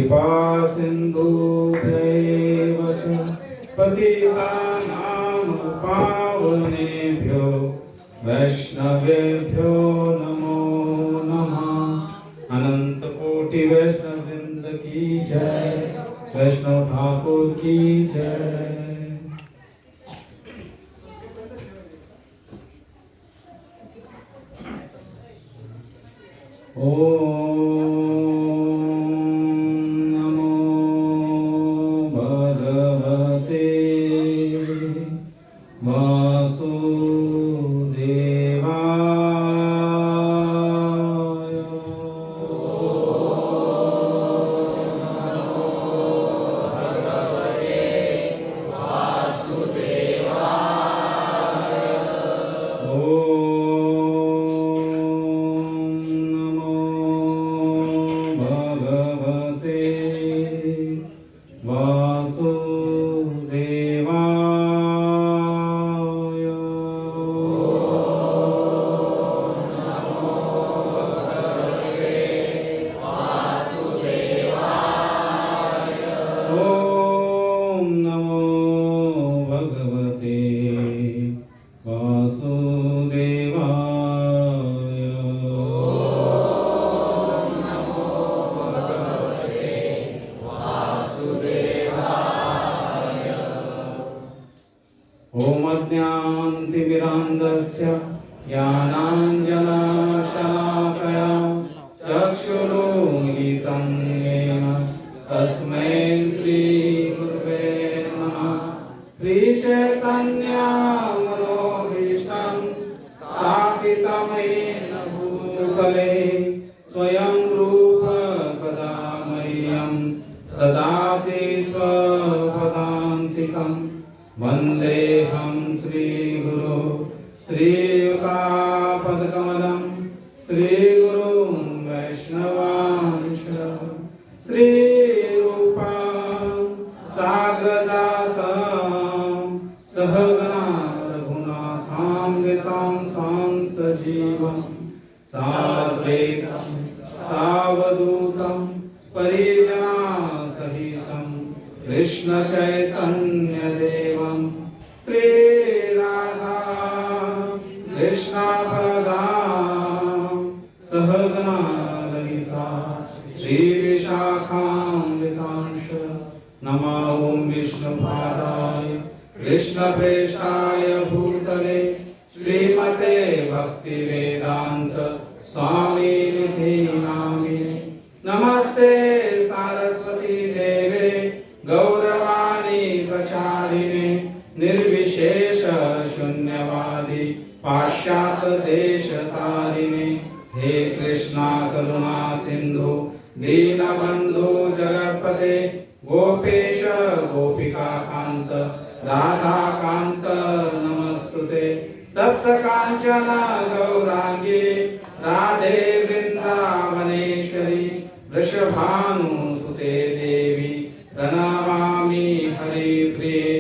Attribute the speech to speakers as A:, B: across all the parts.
A: कृपा सिन्धुभ्यैव च पतितानां पावनेभ्यो वैष्णवेभ्यो नमो नमः। अनंत कोटि वैष्णववृंद की जय, वैष्णव ठाकुर की जय। नमो भगवते वासुदेवाय। ओम अज्ञानतिमिरान्धस्य ज्ञानाञ्जनशलाकया चक्षुरुन्मिलितं येन तस्मै श्रीगुरुवे नमः। श्रीचैतन्यमनोभीष्टं स्थापितं येन भूतले स्वयं रूप कदा मह्यं ददाति स्वपदान्तिकम्। वन्देऽहं श्रीगुरो श्रीयुतापदकमलं श्रीगुरुं वैष्णवांश्च श्रीरूपां साग्रजातं सहगणा रघुनाथान्वितां तां सजीवं साद्वैतं सावधूतं परिजनसहितं कृष्ण चैतन्य देवं श्री राधा कृष्ण प्रदां सहगना ललिता श्री विशाखान्वितांश। नमो ओम विष्णुपादाय कृष्णप्रेष्ठाय भूतले श्रीमते भक्तिवेदांत स्वामिनिधि नामिने। नमस्ते सारस्वती देवे गौरवाणी प्रचारिणे निर्विशेष शून्यवादी पाश्चात्य देशतारिणे। हे कृष्णा करुणा सिंधु दीनबंधु जगत्पते गोपेश गोपिका कांत राधा कांत नमस्तुते। तप्त कांचन गौरांगी राधे वृंदावनेश्वरी वृषभानुसुते देवी प्रणमामि हरिप्रिये।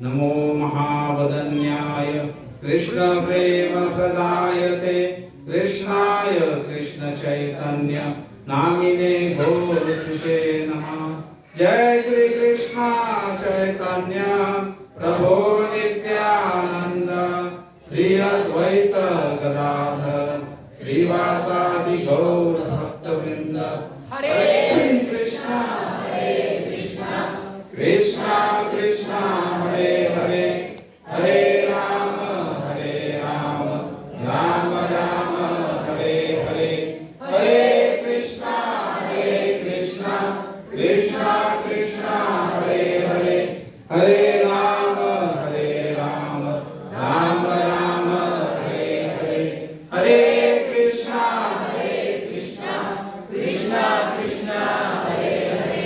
A: नमो महावदन्याय कृष्ण प्रेम प्रदायते कृष्णाय कृष्ण चैतन्य नामिने घोषुषे नमः। जय श्री कृष्ण चैतन्य प्रभो नित्यानंद श्री अद्वैत गदाधर श्रीवासादि गौर भक्तवृंद। हरे कृष्णा कृष्णा कृष्णा हरे हरे हरे राम राम राम हरे हरे। हरे कृष्णा कृष्णा कृष्णा हरे हरे हरे राम राम राम हरे हरे। हरे कृष्णा कृष्णा कृष्णा हरे हरे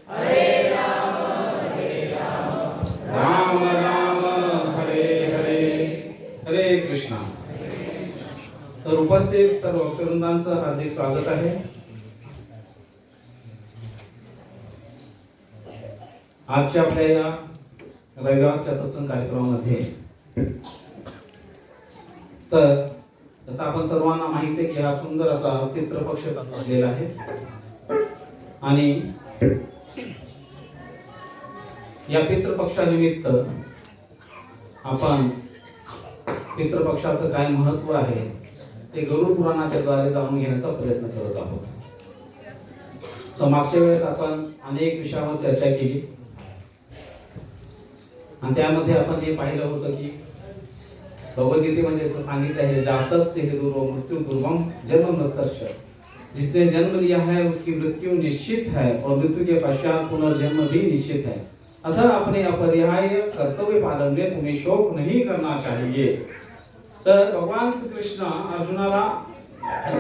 A: हरे राम राम हरे हरे। हरे कृष्णा। तर उपस्थित सर्व भक्तवृंदांचं हार्दिक स्वागत आहे। आजच्या आपल्या या रविवारच्या सत्संग कार्यक्रमामध्ये तर जसं आपण सर्वांना माहिती आहे की हा सुंदर असा पितृपक्ष चालू झालेला आहे आणि या पितृपक्षानिमित्त आपण पितृपक्षाचं काय महत्व आहे ते गरुड पुराणाच्या द्वारे जाणून घेण्याचा प्रयत्न करत आहोत. तर मागच्या वेळेस आपण अनेक विषयावर चर्चा केली आणि त्यामध्ये आपण हे पाहिलं होतं की भगवद्गीतेमध्ये असं सांगितलं है, जातस्य हे दुर्गम मृत्यु दुर्गम जन्म मृतस्य, जिसने जन्म लिया है उसकी मृत्यु निश्चित है और मृत्यु के पश्चात पुनर्जन्म भी निश्चित है, अतः अपने अपरिहार्य कर्तव्य पालन में तुम्हें शोक नहीं करना चाहिए. तर भगवान श्री कृष्ण अर्जुनाला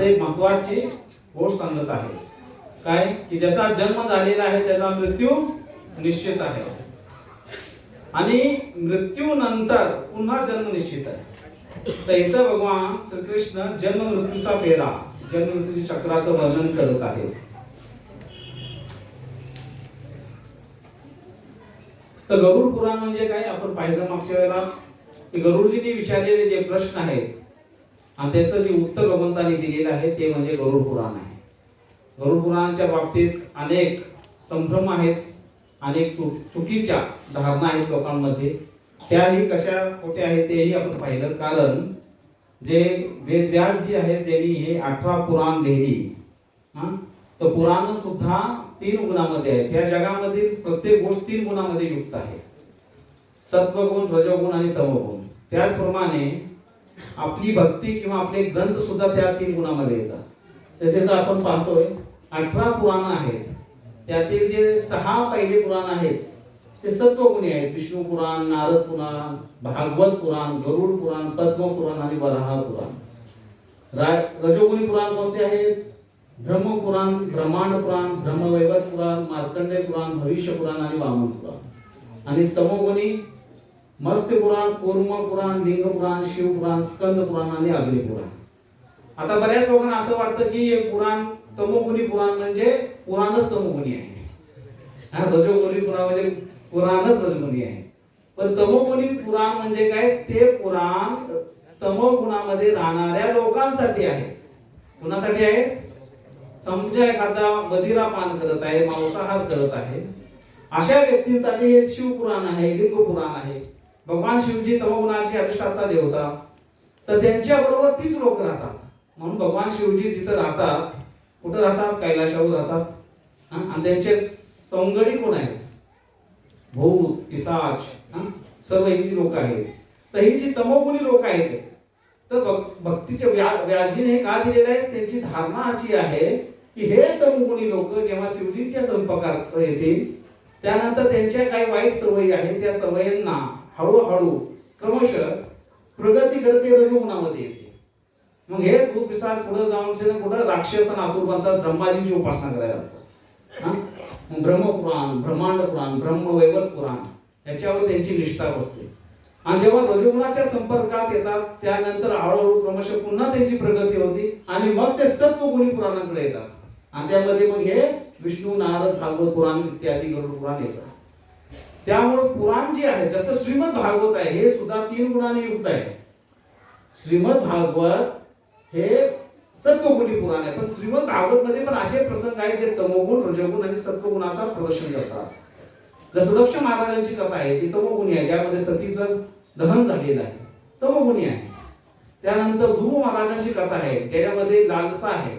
A: एक महत्वाची गोष्ट सांगत आहे, काय की ज्याचा जन्म झालेला आहे त्याचा मृत्यू निश्चित आहे आणि मृत्यू नंतर पुन्हा जन्म निश्चित आहे. तर इथं भगवान श्रीकृष्ण जन्म मृत्यूचा फेरा, जन्म मृत्यूच्या चक्राचं वर्णन करत आहे. तर गरुड पुराण म्हणजे काय आपण पाहिलं मागच्या वेळेला की गरुडजींनी विचारलेले जे प्रश्न आहेत आणि त्याचं जे उत्तर भगवंतांनी दिलेलं आहे ते म्हणजे गरुड पुराण आहे. गरुड पुराणाच्या बाबतीत अनेक संभ्रम आहेत, अनेक चुकीच्या धारणा आहेत लोकांमध्ये, त्याही कशा खोट्या आहेत तेही आपण पाहिलं. कारण जे वेदव्यास जी आहेत त्यांनी हे 18 पुराण लिहिली, तर पुराण सुद्धा 3 गुणामध्ये आहे. त्या जगामधील प्रत्येक गोष्ट 3 गुणामध्ये युक्त आहे, सत्वगुण, रजोगुण आणि तमोगुण. त्याचप्रमाणे आपली भक्ती किंवा आपले ग्रंथ सुद्धा त्या 3 गुणामध्ये येतात. तसे तर आपण पाहतोय 18 पुराण आहेत, त्यातील जे 6 पहिले पुराण आहेत ते सत्वगुणी आहेत. विष्णू पुराण, नारद पुराण, भागवत पुराण, गरुड पुराण, पद्म पुराण आणि वराह पुराण. रजोगुणी पुराण कोणते आहेत? ब्रह्म पुराण, ब्रह्मांड पुराण, ब्रह्मवैवर्त पुराण, मार्कंडेय पुराण, भविष्य पुराण आणि वामन पुराण. आणि तमोगुणी मत्स्य पुराण, कूर्म पुराण, लिंग पुराण, शिव पुराण, स्कंद पुराण आणि अग्नि पुराण. आता बऱ्याच लोकांना असं वाटतं की हे पुराण तमोगुणी पुराण म्हणजे पुराणच तमोगुणी आहे, रजोगुणी पुराण म्हणजे पुराणच रजोगुणी आहे. पण तमोगुणी पुराण म्हणजे काय? ते पुराण तमोगुणामध्ये राहणाऱ्या लोकांसाठी आहे. कुणासाठी आहे? समजा एखादा मदिरा पान करत आहे, मांसाहार करत आहे, अशा व्यक्तींसाठी हे शिवपुराण आहे, लिंग पुराण आहे. भगवान शिवजी तमोगुणाची अधिष्ठाता देवता, तर त्यांच्या बरोबर तीच लोक राहतात. म्हणून भगवान शिवजी जिथे राहतात, कुठे राहतात? कैलाशावर राहतात. आणि त्यांचे सवंगडी कोण आहेत? भूत, पिशाच, सर्व ही जी लोक आहेत. तर ही जी तमोगुणी लोक आहेत, तर भक्तीचे व्याजीने का दिलेले आहे? त्यांची धारणा अशी आहे की हे तमोगुणी लोक जेव्हा शिवजीच्या संपर्कात येतील त्यानंतर त्यांच्या काही वाईट सवयी आहेत, त्या सवयींना हळूहळू क्रमशः प्रगती करते रजोगुणामध्ये येते. मग हे भूत पिशाच पुढे जाऊन कुठं राक्षस आणि असुर बनतात, ब्रह्माजींची उपासना करायला लागतात. ब्रह्मपुराण, ब्रह्मांड पुराण, ब्रह्मवैवर्त पुराण याच्यावर त्यांची निष्ठा बसते. आणि जेव्हा रजोगुणाच्या संपर्कात येतात त्यानंतर हळूहळू क्रमशः पुन्हा त्यांची प्रगती होती आणि मग ते सत्वगुणी पुराणाकडे येतात. आणि त्यामध्ये मग हे विष्णू, नारद, भागवत पुराण इत्यादी गरुड पुराण येतात. त्यामुळे पुराण जे आहे, जसं श्रीमद भागवत आहे हे सुद्धा 3 गुणांनी युक्त आहे. श्रीमद भागवत हे सत्वगुणी पुराण आहे, पण श्रीमद भागवत मध्ये पण असे प्रसंग आहेत जे तमोगुण, रजोगुण आणि सत्वगुणाचा प्रदर्शन करतात. जसं दक्ष महाराजांची कथा आहे ती तमोगुणी आहे, ज्यामध्ये सतीचं दहन झालेलं आहे, तमोगुणी आहे. त्यानंतर ध्रुव महाराजांची कथा आहे, त्याच्यामध्ये लालसा आहे.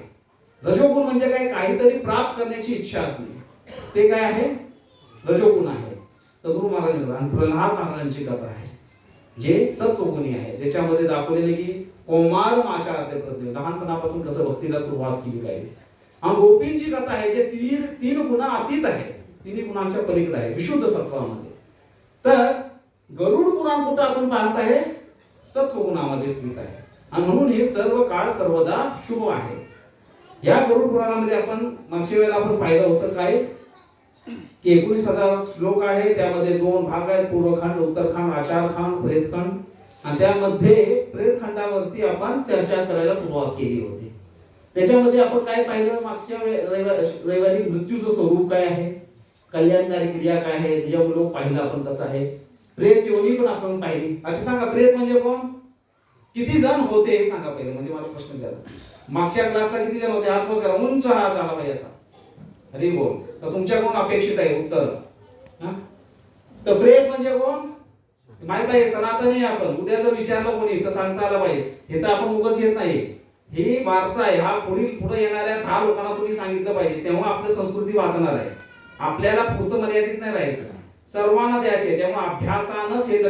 A: रजोगुण म्हणजे काय? काहीतरी प्राप्त करण्याची इच्छा असणे, ते काय आहे? रजोगुण आहे. तर ध्रुव महाराज. आणि प्रल्हाद महाराजांची कथा आहे जे सत्वगुणी आहे, ज्याच्यामध्ये दाखवलेले की कौमार माशार्थे प्रत्येक लहानपणापासून कसं भक्तीला सुरुवात केली पाहिजे. आणि गोपींची कथा आहे जे 3 गुणा अतीत आहे, 3 गुणांच्या पलीकडे आहे, विशुद्ध सत्वामध्ये. तर गरुड पुराण कुठं आपण पाहत आहे? सत्वगुणामध्ये स्थित आहे. आणि म्हणून हे सर्व काळ सर्वदा शुभ आहे. या गरुड पुराणामध्ये आपण मागच्या वेळेला आपण पाहिलं होतं काय की 19,000 श्लोक आहे, त्यामध्ये 2 भाग आहेत, पूर्वखंड, उत्तरखंड, आचारखंड, प्रेतखंड. आणि त्यामध्ये प्रेतखंडावरती आपण चर्चा करायला सुरुवात केली होती. त्याच्यामध्ये आपण काय पाहिलं? मागच्या रविवारी मृत्यूचं स्वरूप काय आहे, कल्याणकारी क्रिया काय आहे, त्याच्यामुळे लोक पाहिलं आपण कसं आहे. प्रेत योनी पण आपण पाहिली. अच्छा सांगा, प्रेत म्हणजे कोण? किती जण होते हे सांगा पहिले, म्हणजे मला प्रश्न विचारला. मागच्या क्लासला किती जण होते? हात वर करा, उंच हात आला पाहिजे असा. हरी बोल. तर तुमच्याकडून अपेक्षित आहे उत्तर. तर प्रेत म्हणजे कोण माहित आहे? सनातनी आपण. उद्या जर विचारलं कोणी तर सांगता आलं पाहिजे. हे तर आपण उगाच घेत नाही. ही वारसा आहे. हा पुढे येणाऱ्या 10 लोकांना तुम्ही सांगितलं पाहिजे, तेव्हा आपली संस्कृती वाचणार आहे. आपल्याला पुरतं मर्यादित नाही राहायचं, सर्वांना द्यायचे. तेव्हा अभ्यासानंच हे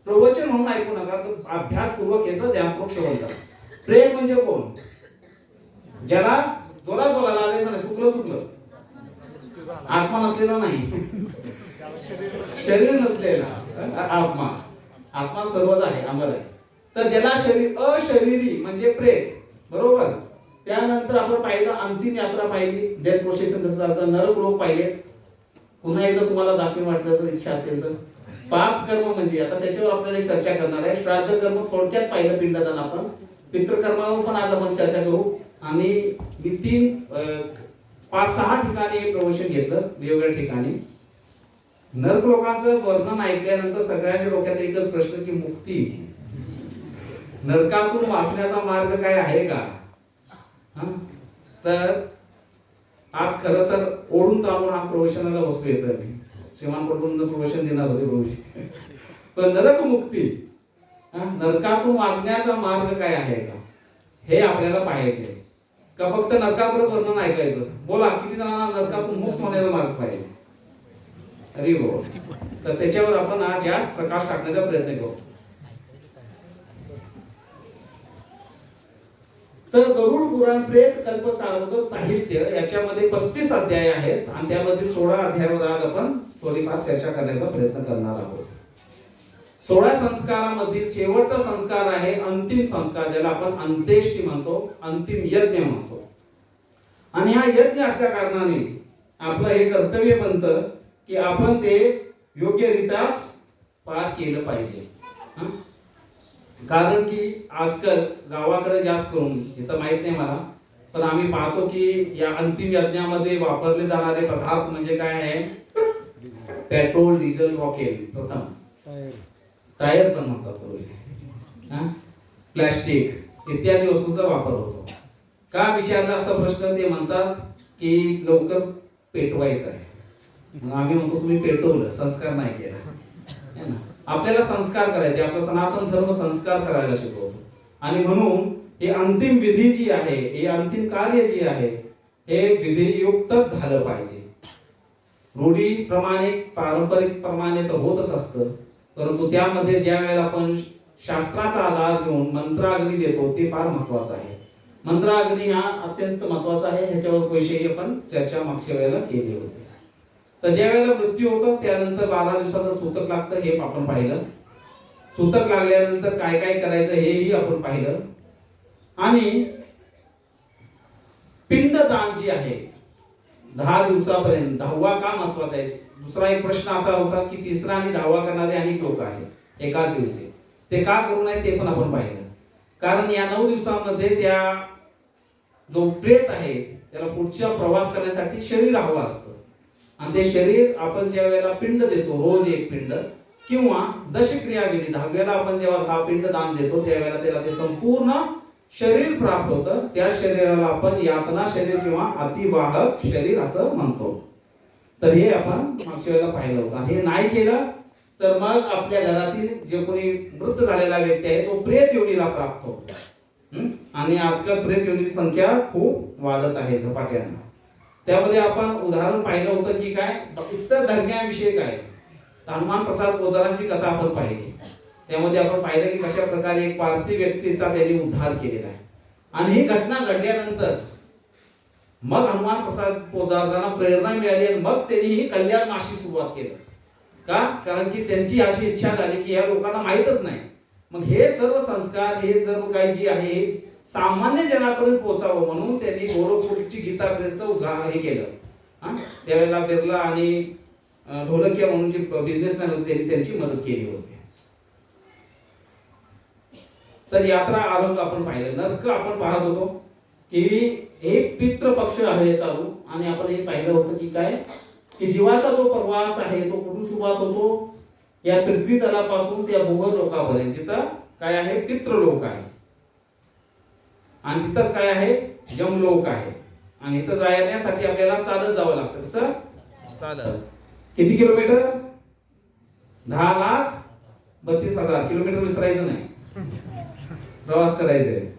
A: प्रवचन म्हणून ऐकू नका, तर अभ्यासपूर्वक याचं ध्यानपूर्वक श्रवण करा. प्रेत म्हणजे कोण? ज्याला जोरात बोलायला आले नाही, चुकलं आत्मा नसलेला नाही, शरीर नसलेला आत्मा. आत्मा सर्वच आहे, अमर आहे. तर ज्याला शरीर अशरीरी म्हणजे प्रेत, बरोबर. त्यानंतर आपण पाहिलं अंतिम यात्रा पाहिली, डेथ प्रोसेशन कसं जातं, नरक लोक पाहिले. पुन्हा एकदा तुम्हाला दाखवून वाटलं तर इच्छा असेल तर पाप कर्म म्हणजे आता त्याच्यावर आपल्याला एक चर्चा करणार आहे. श्राद्ध कर्म थोडक्यात पाहिलं पिंडदान आपण. पितृकर्मावर पण आज आपण चर्चा करू. आणि मी 5-6 ठिकाणी प्रवचन घेतलं, वेगवेगळ्या ठिकाणी. नरक लोकांचं वर्णन ऐकल्यानंतर सगळ्यांच्या डोक्यात एकच प्रश्न की मुक्ती, नरकातून वाचण्याचा मार्ग काय आहे का? तर आज खरं तर ओढून ताणून हा प्रवचनाला वस्तू येतोय. मी श्रीमान कडून प्रवचन देणार होते प्रवचन. पण नरक मुक्ती, नरकातून वाचण्याचा मार्ग काय आहे का, हे आपल्याला पाहायचे का फक्त नरकापर्यंत वर्णन ऐकायचं? बोला, किती जणांना नरकातून मुक्त होण्याचा मार्ग पाहिजे? अरे हो. तर त्याच्यावर आपण आज जास्त प्रकाश टाकण्याचा प्रयत्न करू. तर गरुड पुराण प्रेत कल्प सार्वत साहित्य याच्यामध्ये 35 अध्याय आहेत आणि त्यामध्ये 16 अध्यायावर आज आपण थोडीफार चर्चा करण्याचा प्रयत्न करणार आहोत. 16 संस्कारामधील शेवटचा संस्कार आहे अंतिम संस्कार, ज्याला आपण अंत्येष्टी म्हणतो, अंतिम यज्ञ म्हणतो. आणि हा यज्ञ असल्या कारणाने आपलं हे कर्तव्य बनतं की आपण ते योग्यरित्या पार केलं पाहिजे. कारण की आजकाल गावाकडे जास्त करून, इथं माहित नाही मला, पण आम्ही पाहतो की या अंतिम यज्ञामध्ये वापरले जाणारे पदार्थ म्हणजे काय आहे? पेट्रोल, डिझेल, रॉकेल, प्रथम टायर पण म्हणतात, प्लास्टिक इत्यादी वस्तूंचा वापर होतो. का विचारला असता प्रश्न? ते म्हणतात की लवकर पेटवायचं आहे. मग आम्ही म्हणतो तुम्ही पेटवलं, संस्कार नाही केला. आपल्याला संस्कार करायचे, आपला सनातन धर्म संस्कार करायला शिकवतो. आणि म्हणून हे अंतिम विधी जी आहे, हे अंतिम कार्य जी आहे, हे विधियुक्तच झालं पाहिजे. रूढीप्रमाणे, पारंपरिक प्रमाणे तर होतच असतं, परंतु त्यामध्ये ज्या वेळेला आपण शास्त्राचा आधार घेऊन मंत्राग्नी देतो ते फार महत्वाचं आहे. मंत्राग्नी हा अत्यंत महत्वाचा आहे. ह्याच्यावर पैसेही आपण चर्चा मागच्या वेळेला केली होती. तर ज्या वेळेला मृत्यू होतो त्यानंतर 12 दिवसाचं सूतक लागतं, हे आपण पाहिलं. सूतक लागल्यानंतर काय काय करायचं हेही आपण पाहिलं. आणि पिंडदान जी आहे 10 दिवसापर्यंत, 10वा का महत्वाचा आहे? दुसरा एक प्रश्न असा होता की 3रा आणि 10वा करणारे अनेक लोक आहेत एकाच दिवशी, ते का करू नये ते पण आपण पाहिलं. कारण या 9 दिवसांमध्ये त्या जो प्रेत आहे त्याला पुढच्या प्रवास करण्यासाठी शरीर हवं असतं. आणि ते शरीर आपण ज्या वेळेला पिंड देतो, रोज एक पिंड किंवा दशक्रिया विधी 10व्याला आपण जेव्हा 10 पिंड दान देतो त्यावेळेला त्याला ते संपूर्ण शरीर प्राप्त होतं. त्या शरीराला आपण यातना शरीर किंवा अतिवाहक शरीर असं म्हणतो. तर हे आपण मागच्या वेळेला पाहिलं होतं. हे नाही केलं तर मग आपल्या घरातील जे कोणी मृत झालेला व्यक्ती आहे तो प्रेत योनीला प्राप्त होतो. आणि आजकाल प्रेत योनीची संख्या खूप वाढत आहे झपाट्याने. त्यामध्ये आपण उदाहरण पाहिलं होतं की काय इतर धर्मियांविषयी काय, हनुमान प्रसाद पोदारांची कथा आपण पाहिली. त्यामध्ये आपण पाहिलं की कशा प्रकारे एक पारसी व्यक्तीचा त्यांनी उद्धार केलेला आहे. आणि ही घटना घडल्यानंतर मग हनुमान प्रसाद पोदारांना प्रेरणा मिळाली आणि मग त्यांनी ही कल्याण माशी सुरुवात केली. का? कारण की त्यांची अशी इच्छा झाली की या लोकांना माहीतच नाही. मग हे सर्व संस्कार, हे सर्व काही जे आहे सामान्य जनापर्यंत पोहोचावं म्हणून त्यांनी गोरखपूरची गीता प्रेसचं उदाहरण हे केलं. त्यावेळेला बिर्ला आणि ढोलकिया म्हणून जे बिझनेसमॅन होते त्यांनी त्यांची मदत केली होती. तर यात्रा आरंभ आपण पाहिलं. नरक आपण पाहत होतो की हे पितृपक्ष आहे चालू. आणि आपण हे पाहिलं होतं की काय की जीवाचा जो प्रवास आहे तो कुठून सुरुवात होतो? या पृथ्वी तलापासून त्या भूगोल लोकांपर्यंत, जिथं काय आहे पितृलोक आहे. आणि तिथंच काय आहे यमलोक आहे. आणि इथं जाण्यासाठी आपल्याला चालत जावं लागतं. कसं चालत. किती किलोमीटर? 10,32,000 किलोमीटर विसरायचं नाही, प्रवास करायचे.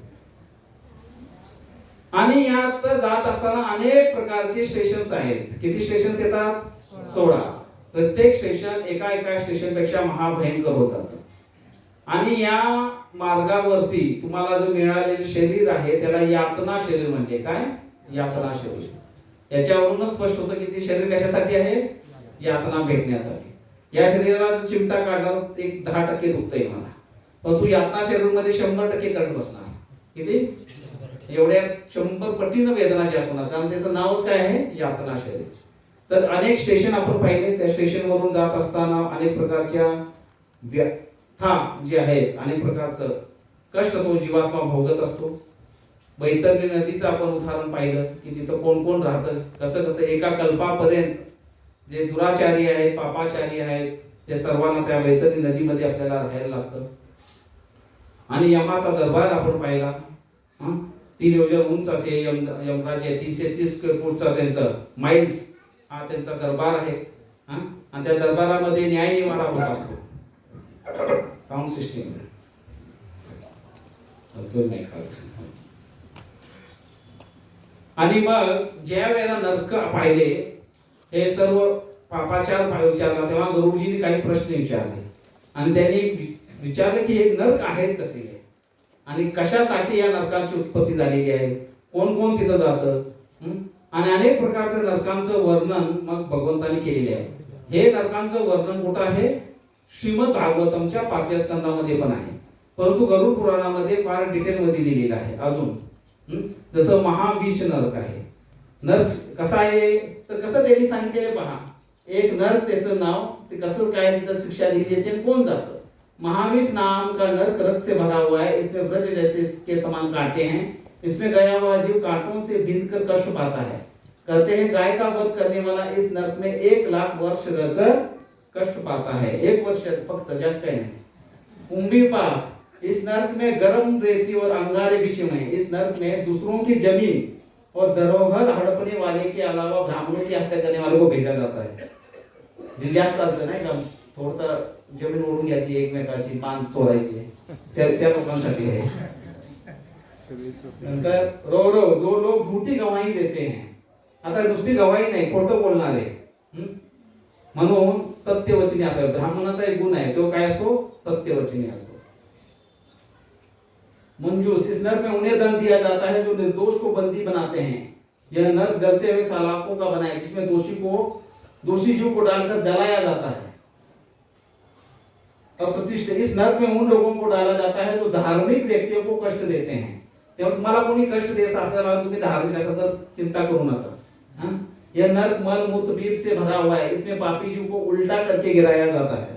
A: आणि यात जात असताना अनेक प्रकारचे स्टेशन्स आहेत. किती स्टेशन्स येतात? 16. प्रत्येक स्टेशन एका स्टेशन पेक्षा महाभयंकर होत जातं. आणि या मार्गावरती तुम्हाला जो मिळालेले शरीर आहे त्याला यातना शरीर म्हणजे काय? यातना शरीर. याच्यावरूनच स्पष्ट होतं की ते शरीर कशासाठी आहे? यातना भेटण्यासाठी. या शरीराला चिमटा काढल्यावर एक 10% दुखतंय मला, पण तू यातना शरीर मध्ये 100% करत बसणार. किती? एवढ्या 100 पटीनं वेदना जास्त होणार, कारण त्याचं नावच काय आहे? यातना शरीर. तर अनेक स्टेशन आपण पाहिले. त्या स्टेशन वरून जात असताना अनेक प्रकारच्या व्यथा जे आहेत, अनेक प्रकारचं कष्ट तो जीवात्मा भोगत असतो. बैतरणी नदीचं आपण उदाहरण पाहिलं की तिथं कोण कोण राहतं, कसं कसं एका कल्पापर्यंत जे दुराचारी आहेत, पापाचारी आहेत, ते सर्वांना त्या बैतरणी नदीमध्ये आपल्याला राहायला लागतं. आणि यमाचा दरबार आपण पाहिला. 3 योजन उंच असे यमराजे, 330 फूटचा त्यांचं माइल्स हा त्यांचा दरबार आहे. आणि त्या दरबारामध्ये न्याय निवाडा होत असतो. साऊंड सिस्टीम आणि मग ज्या वेळेला नरक पाहिले, हे सर्व पापाचार विचारला, तेव्हा गुरुजींनी काही प्रश्न विचारले. आणि त्यांनी विचारलं की हे नरक आहेत कसे आणि कशासाठी या नरकांची उत्पत्ती झालेली आहे, कोण कोण तिथं जातं. आणि अनेक प्रकारच्या नरकांचं वर्णन मग भगवंतांनी केलेले आहे. हे नरकांचं वर्णन कुठं आहे? श्रीमद भागवतमच्या 5व्या स्कंदामध्ये पण आहे, परंतु गरुड पुराणामध्ये फार डिटेल मध्ये दिलेलं आहे. अजून जसं महावीच नरक आहे. नरक कसा आहे तर कसं त्यांनी सांगितलेलं पहा. एक नरक, त्याचं नाव, ते कसं काय तिथं शिक्षा दिली जाते, कोण जातं. महावीच नाम का नरक रक्त से भरा हुआ है, इसमें ब्रज जैसे के समान कांटे हैं, इसमें गया हुआ जीव कांटों से बिंद कर कष्ट पाता है. कहते हैं गाय का वध करने वाला इस नरक में 1,00,000 वर्ष रहकर कष्ट पाता है. 1 वर्ष फक्त, जास्त काही नाही. कुंभी पाप, इस नरक में गर्म रेती और अंगारे बिछे हुए हैं. इस नरक में दूसरों की जमीन और धरोहर हड़पने वाले के अलावा ब्राह्मणों की हत्या करने वाले को भेजा जाता है. जे जास्त असतं नाही का, थोडंसं जमीन ओढून घ्यायची, एकमेकाची पान चोरायची, त्या लोकांसाठी आहे. नंतर जो लोग झूठी गवाही देते हैं. आता नुसती गवाही नाही, खोटं बोलणारे, म्हणून सत्यवचनी असावे. ब्राह्मणाचा एक गुण आहे, तो काय असतो? सत्यवचनी असतो. मंजूस, इस नरक में उन्हें दंड दिया जाता है जो निर्दोष को बंदी बनाते हैं. यह नरक जलते हुए सलाखों का बना है, जिसमें दोषी जीव को डालकर जलाया जाता है. अप्रतिष्ठित, इस नरक में उन लोगों को डाला जाता है जो धार्मिक व्यक्तियों को कष्ट देते हैं. तेव्हा तुम्हाला कोणी कष्ट देत असेल, तुम्ही धार्मिक असाल तर चिंता करू नका. यह नरक मल मूत्र बीप से भरा हुआ है, इसमें पापी जीव को उल्टा करके गिराया जाता है.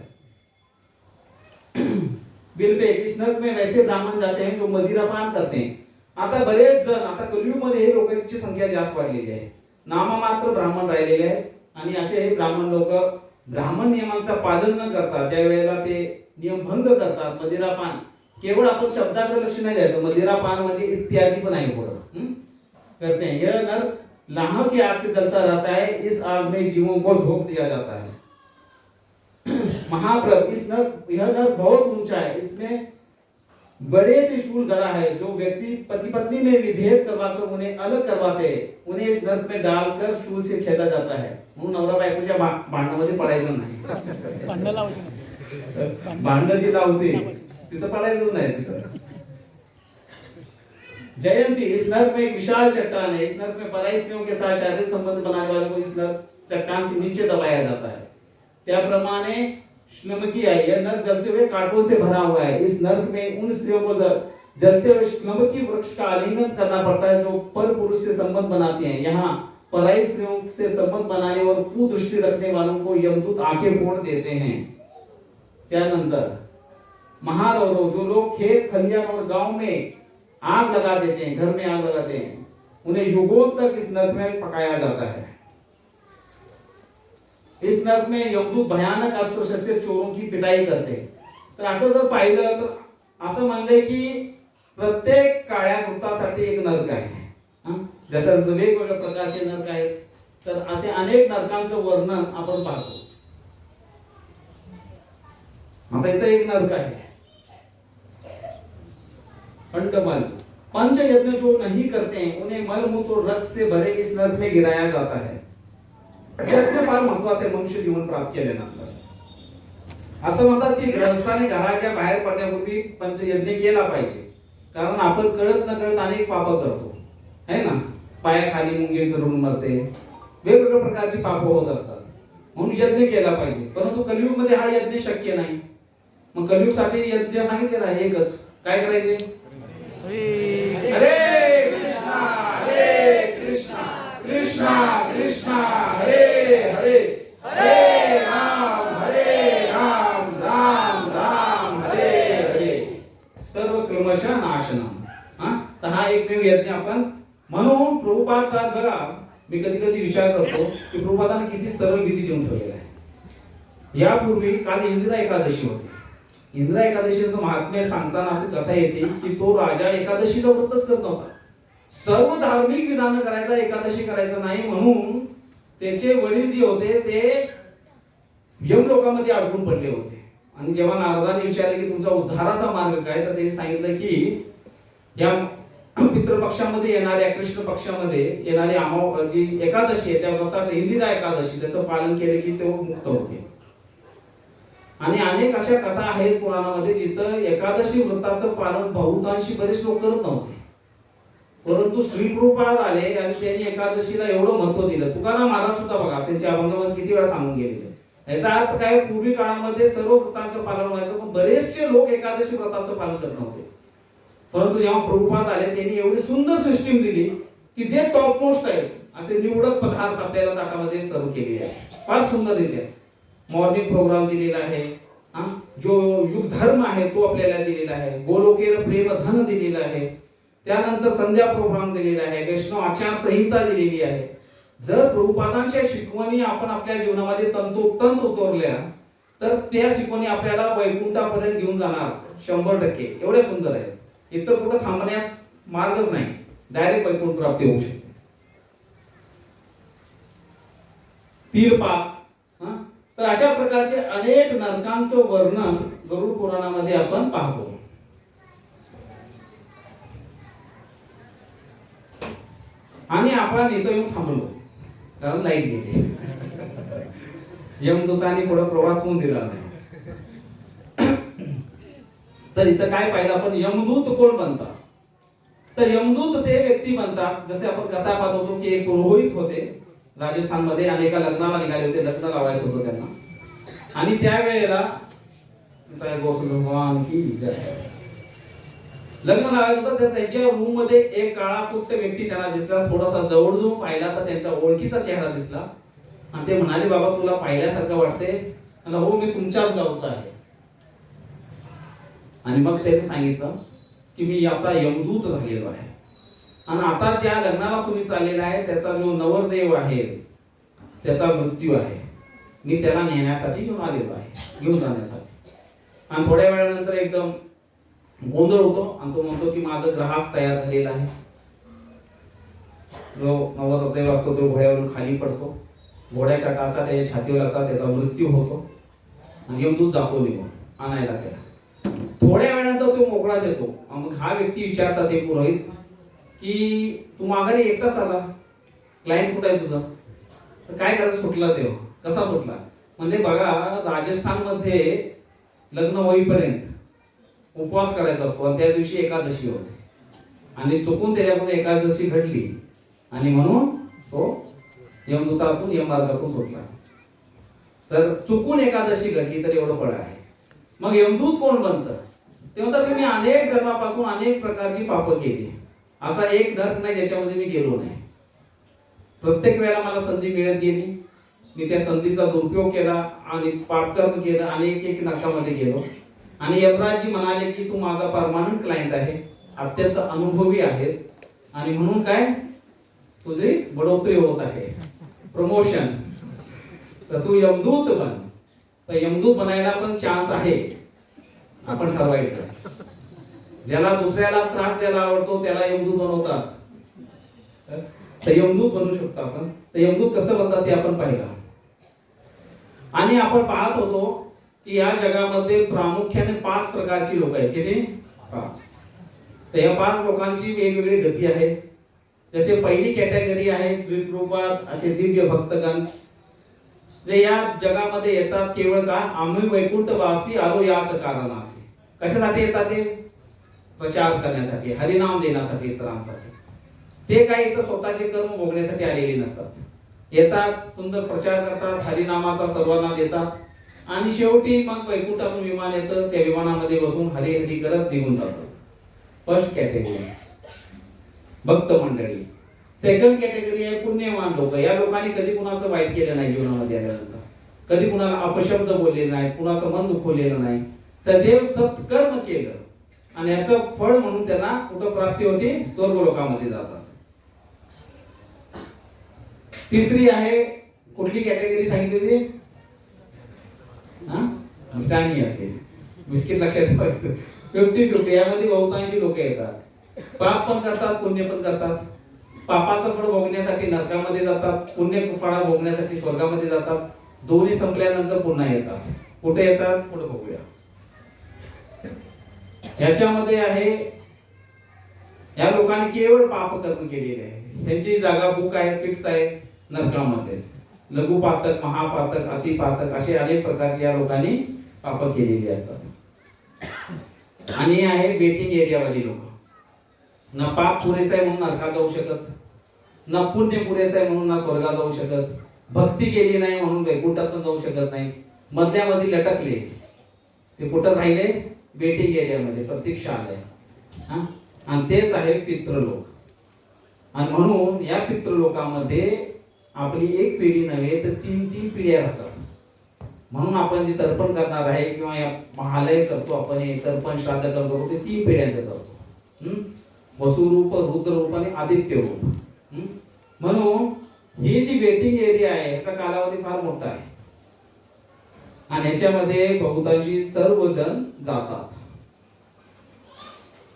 A: बिलबेक, इस नरक में वैसे ब्राह्मण जाते हैं जो मदिरापान करते हैं. आता बरेच जण, आता कलियुगमध्ये हे लोकांची संख्या जास्त वाढलेली आहे. नाममात्र ब्राह्मण राहिलेले आहेत. आणि असे हे ब्राह्मण लोक ब्राह्मण नियमांचा पालन न करता ज्या वेळेला ते नियम भंग करतात, मदिरापान, केवळ आपण शब्दाकडे लक्ष नाही द्यायचं, मदिरापान मध्ये इत्यादी पण आहे पुढं करते हैं. यह नरक लाह की आग से जलता रहता है, इस आग में जीवों को झोंक दिया जाता है. महाप्रभ, इस नरक, यह नरक बहुत ऊंचा है, इसमें बड़े से शूल गड़ा है. जो व्यक्ति पति पत्नी में विभेद करवाकर उन्हें अलग करवाते हैं, उन्हें इस नरक में डालकर शूल से छेदा जाता है. म्हणून नवरा बायकोच्या भांडणामध्ये पडायचं नाही. भांडण जी लावते तिथं पडायचं नाही. तिथं जयंती, इस नरक में एक विशाल चट्टान है. इस नरक में पराई स्त्रियों के साथ शारीरिक संबंध बनाने वालों को इस नरक चट्टान से नीचे दबाया जाता है. त्याप्रमाणे श्लमकी है. यह नरक जलते हुए कांटों से भरा हुआ है. इस नरक में उन स्त्रियों को जलते हुए श्लमकी वृक्ष का आलिंगन करना पड़ता है जो पर पुरुष से संबंध बनाते हैं. यहाँ पराई स्त्रियों से संबंध बनाने और कुदृष्टि रखने वालों को यमदूत आंखें फोड़ देते हैं. त्यानंतर महारौरव, जो लोग खेत खलियान और गांव में आग लगा देते हैं, घर में आग लगाते हैं, उन्हें युगों तक इस नरक में पकाया जाता है. इस नरक में यमदूत भयानक अस्त्र शस्त्र चोरों की पिटाई करते हैं. तर असं जर पाहिलं तर असं म्हणले की प्रत्येक काळ्या कृत्यासाठी एक नरक आहे. जसं वेगवेगळ्या प्रकारचे नरक आहेत, तर असे अनेक नरकांचं वर्णन आपण पाहतो. आता इथं एक नरक आहे, अंडमान. पंच यज्ञ जो नहीं करते उन्हें मल मूत्र और रक्त से भरे इस नरक में गिराया जाता है. यज्ञ फार महत्वाचे मनुष्य जीवन प्राप्त केल्यानंतर. असं म्हणतात की ग्रहस्थाने घराच्या बाहेर पडण्यापूर्वी पंचयज्ञ केला पाहिजे, कारण आपण कळत न कळत अनेक पाप करतो है ना. पायाखाली मुंगे चढून मरते, वेगवेगळ्या प्रकारची पाप होत असतात, म्हणून यज्ञ केला पाहिजे. परंतु कलियुग मध्ये हा यज्ञ शक्य नाही. मग कलियुग साठी यज्ञ सांगितलेला आहे एकच, काय करायचे? हरे कृष्णा कृष्णा कृष्णा हरे हरे, हरे राम राम हरे हरे. सर्व क्रमशः नाशनम. तर हा एकमेव यज्ञ आपण म्हणून प्रभुपादांचा बघा, मी कधी कधी विचार करतो की प्रभुपादांनी किती सरळ विधी देऊन ठेवलेला आहे. यापूर्वी काल इंदिरा एकादशी होती. इंदिरा एकादशीचं महात्म्य सांगताना अशी कथा येते की तो राजा एकादशीचं व्रतच करत नव्हता. सर्व धार्मिक विधान करायचा, एकादशी करायचं नाही, म्हणून त्याचे वडील जे होते ते यमलोकामध्ये अडकून पडले होते. आणि जेव्हा नारदाने विचारले की तुमचा उद्धाराचा मार्ग काय, तर त्यांनी सांगितलं की या पितृपक्षामध्ये येणाऱ्या, कृष्ण पक्षामध्ये येणारी जी एकादशी आहे त्या व्रताचं, इंदिरा एकादशी, त्याचं पालन केले की ते मुक्त होते. आणि अनेक अशा कथा आहेत पुराणामध्ये जिथं एकादशी व्रताचं पालन बहुतांशी बरेच लोक करत नव्हते, परंतु श्री प्रभुपाद आले आणि त्यांनी एकादशीला एवढं महत्व दिलं. तुकाराम महाराज सुद्धा बघा त्यांच्या अभंगामध्ये किती वेळा सांगून गेलेले. याचा अर्थ काय, पूर्वी काळामध्ये सर्व व्रतांचं पालन व्हायचं, पण बरेचसे लोक एकादशी व्रताचं पालन करत नव्हते. परंतु जेव्हा प्रभुपाद आले त्यांनी एवढी सुंदर सिस्टीम दिली की जे टॉप मोस्ट आहेत असे निवडक पदार्थ आपल्याला ताटामध्ये सर्व केले आहे. फार सुंदर रित्या मॉर्निंग प्रोग्राम दिलेला आहे, जो युग धर्म आहे तो आपल्याला दिलेला आहे, गोलोकेर प्रेम धन दिलेला आहे, त्यानंतर संध्या प्रोग्राम दिलेला आहे, वैष्णव आचार संहिता दिलेली आहे. जर प्रभुपादांच्या शिकवणी आपण आपल्या जीवनामध्ये तंतोतंत उतरल्या तर त्या शिकवणी आपल्याला वैकुंठापर्यंत घेऊन जाणार 100%. एवढे सुंदर आहे, इतर कुठं थांबण्यास मार्गच नाही, डायरेक्ट वैकुंठ प्राप्ती होऊ शकते. तीळपाक. तर अशा प्रकारचे अनेक नरकांचं वर्णन गरुड पुराणामध्ये आपण पाहतो. आणि आपण इथं येऊन थांबलो कारण लाईट गेली. यमदूतांनी थोडा प्रवास होऊन दिला नाही. तर इथं काय पाहिलं आपण, यमदूत कोण बनतात? तर यमदूत ते व्यक्ती बनतात, जसे आपण कथा पाहत होतो की एक पुरोहित होते राजस्थानमध्ये आणि एका लग्नाला निघाले होते, लग्न लावायचं होतं त्यांना. आणि त्यावेळेला भगवान की लग्न लावायचं होतं, तर त्यांच्या रूम मध्ये एक काळा कुट्ट व्यक्ती त्यांना दिसला. थोडासा जवळ जाऊन पाहिला तर त्यांचा ओळखीचा चेहरा दिसला आणि ते म्हणाले, बाबा तुला पाहिल्यासारखं वाटते? हो, मी तुमच्याच गावचा आहे. आणि मग त्यांनी सांगितलं की मी आता यमदूत झालेलो आहे आणि आता ज्या लग्नाला तुम्ही चाललेला आहे त्याचा जो नवरदेव आहे त्याचा मृत्यू आहे, मी त्याला नेण्यासाठी घेऊन आलेलो आहे, घेऊन जाण्यासाठी. आणि थोड्या वेळानंतर एकदम गोंधळ होतो आणि तो म्हणतो की माझा ग्राहक तयार झालेला आहे. जो नवरदेव असतो तो घोड्यावरून खाली पडतो, घोड्याच्या टाचा त्याच्या छातीवर लागतात, त्याचा मृत्यू होतो आणि यमदूत जातो निघून आणायला त्याला. थोड्या वेळानंतर तो मोकळाच येतो. मग हा व्यक्ती विचारतात ते पुरोहित की तू माघारी एकटाच आला, क्लायंट कुठे आहे तुझा? तर काय करायचं, सुटला देव. कसा सुटला म्हणजे बघा, राजस्थानमध्ये लग्न होईपर्यंत उपवास करायचा असतो आणि त्या दिवशी एकादशी होते आणि चुकून त्याच्याकडून एकादशी घडली आणि म्हणून तो यमदूतातून यममार्गातून सुटला. तर चुकून एकादशी घडली तर एवढं फळ आहे. मग यमदूत कोण बनतं? ते म्हणतात की मी अनेक जन्मापासून अनेक प्रकारची पापं केली, असा एक नरक नाही ज्याच्यामध्ये मी गेलो नाही. प्रत्येक वेळेला मला संधी मिळत गेली, मी त्या संधीचा दुरुपयोग केला आणि पापकर्म केलं आणि एक नरकामध्ये गेलो. आणि यमराजजी म्हणाले की तू माझा परमानंट क्लायंट आहे, अत्यंत अनुभवी आहेस आणि म्हणून काय तुझी बढोतरी होत आहे, प्रमोशन, तर तू यमदूत बन. तर यमदूत बनायला पण चान्स आहे, आपण ठरवायचं. ज्याला दुसऱ्याला त्रास द्यायला आवडतो त्याला यमदूत बनवतात. तर यमदूत बनू शकतो आपण. तर यमदूत कसं बनतात ते आपण पाहिलं. आणि आपण पाहत होतो की या जगामध्ये प्रामुख्याने 5 प्रकारची लोक आहेत. किती? 5. तर या 5 लोकांची वेगवेगळी गती आहे. जसे पहिली कॅटेगरी आहे श्रीकृपात असे दिव्य भक्तगण, जे या जगामध्ये येतात केवळ का आम्ही वैकुंठवासी आलो याच कारणासी. कशासाठी येतात ते? प्रचार करण्यासाठी, हरिनाम देण्यासाठी, इतरांसाठी. ते काही इथं स्वतःचे कर्म भोगण्यासाठी आलेले नसतात. येतात, सुंदर प्रचार करतात, हरिनामाचा सर्वांना देतात आणि शेवटी मग वैकुंठातून विमान येतं, त्या विमानामध्ये बसून हरी हरी करत निघून जातात. फर्स्ट कॅटेगरी भक्त मंडळी. सेकंड कॅटेगरी आहे पुण्यवान लोक. या लोकांनी कधी कुणाचं वाईट केलं नाही जीवनामध्ये आल्यानंतर, कधी कुणाला अपशब्द बोलले नाही, कुणाचं मन दुखवलेलं नाही, सदैव सत्कर्म केलं आणि याचं फळ म्हणून त्यांना कुठं प्राप्ती होती? स्वर्ग लोकांमध्ये जातात. तिसरी आहे कुठली कॅटेगरी सांगितली? मिठाणी असेल, बिस्किट लक्षात ठेवायचं. 50-50 यामध्ये बहुतांशी लोक येतात. पाप पण करतात, पुण्य पण करतात. पापाचं फळ भोगण्यासाठी नरकामध्ये जातात, पुण्य फळ भोगण्यासाठी स्वर्गामध्ये जातात. दोन्ही संपल्यानंतर पुन्हा येतात. कुठे येतात? पुढे बघूया. याच्यामध्ये आहे या लोकांनी केवळ पाप कर्म केलेले आहे. त्यांची जागा बुक आहे, फिक्स आहे नरकामध्ये. लघु पातक, महापातक, अतिपातक असे अनेक प्रकारचे या लोकांनी पाप केलेली असतात. आणि आहे वेटिंग एरियामध्ये लोक. ना पाप पुरेसा आहे म्हणून नरकात जाऊ शकत, ना पुण्य पुरेसा आहे म्हणून ना स्वर्गात जाऊ शकत, भक्ती केली नाही म्हणून वैकुंठात पण जाऊ शकत नाही. मधल्यामध्ये लटकले ते कुठं राहिले? वेटिंग एरियामध्ये, प्रतीक्षा आलंय. आणि तेच आहे पितृलोक. आणि म्हणून या पितृलोकामध्ये आपली एक पिढी नव्हे तर 3-3 पिढ्या राहतात. म्हणून आपण जे तर्पण करणार आहे किंवा या महालय करतो आपण, हे तर्पण श्राद्ध करतो ते 3 पिढ्यांचं करतो. वसुरूप, रुद्ररूप आणि आदित्य रूप. म्हणून ही जी वेटिंग एरिया आहे याचा कालावधी फार मोठा आहे आणि याच्यामध्ये बहुतांशी सर्वजण जातात.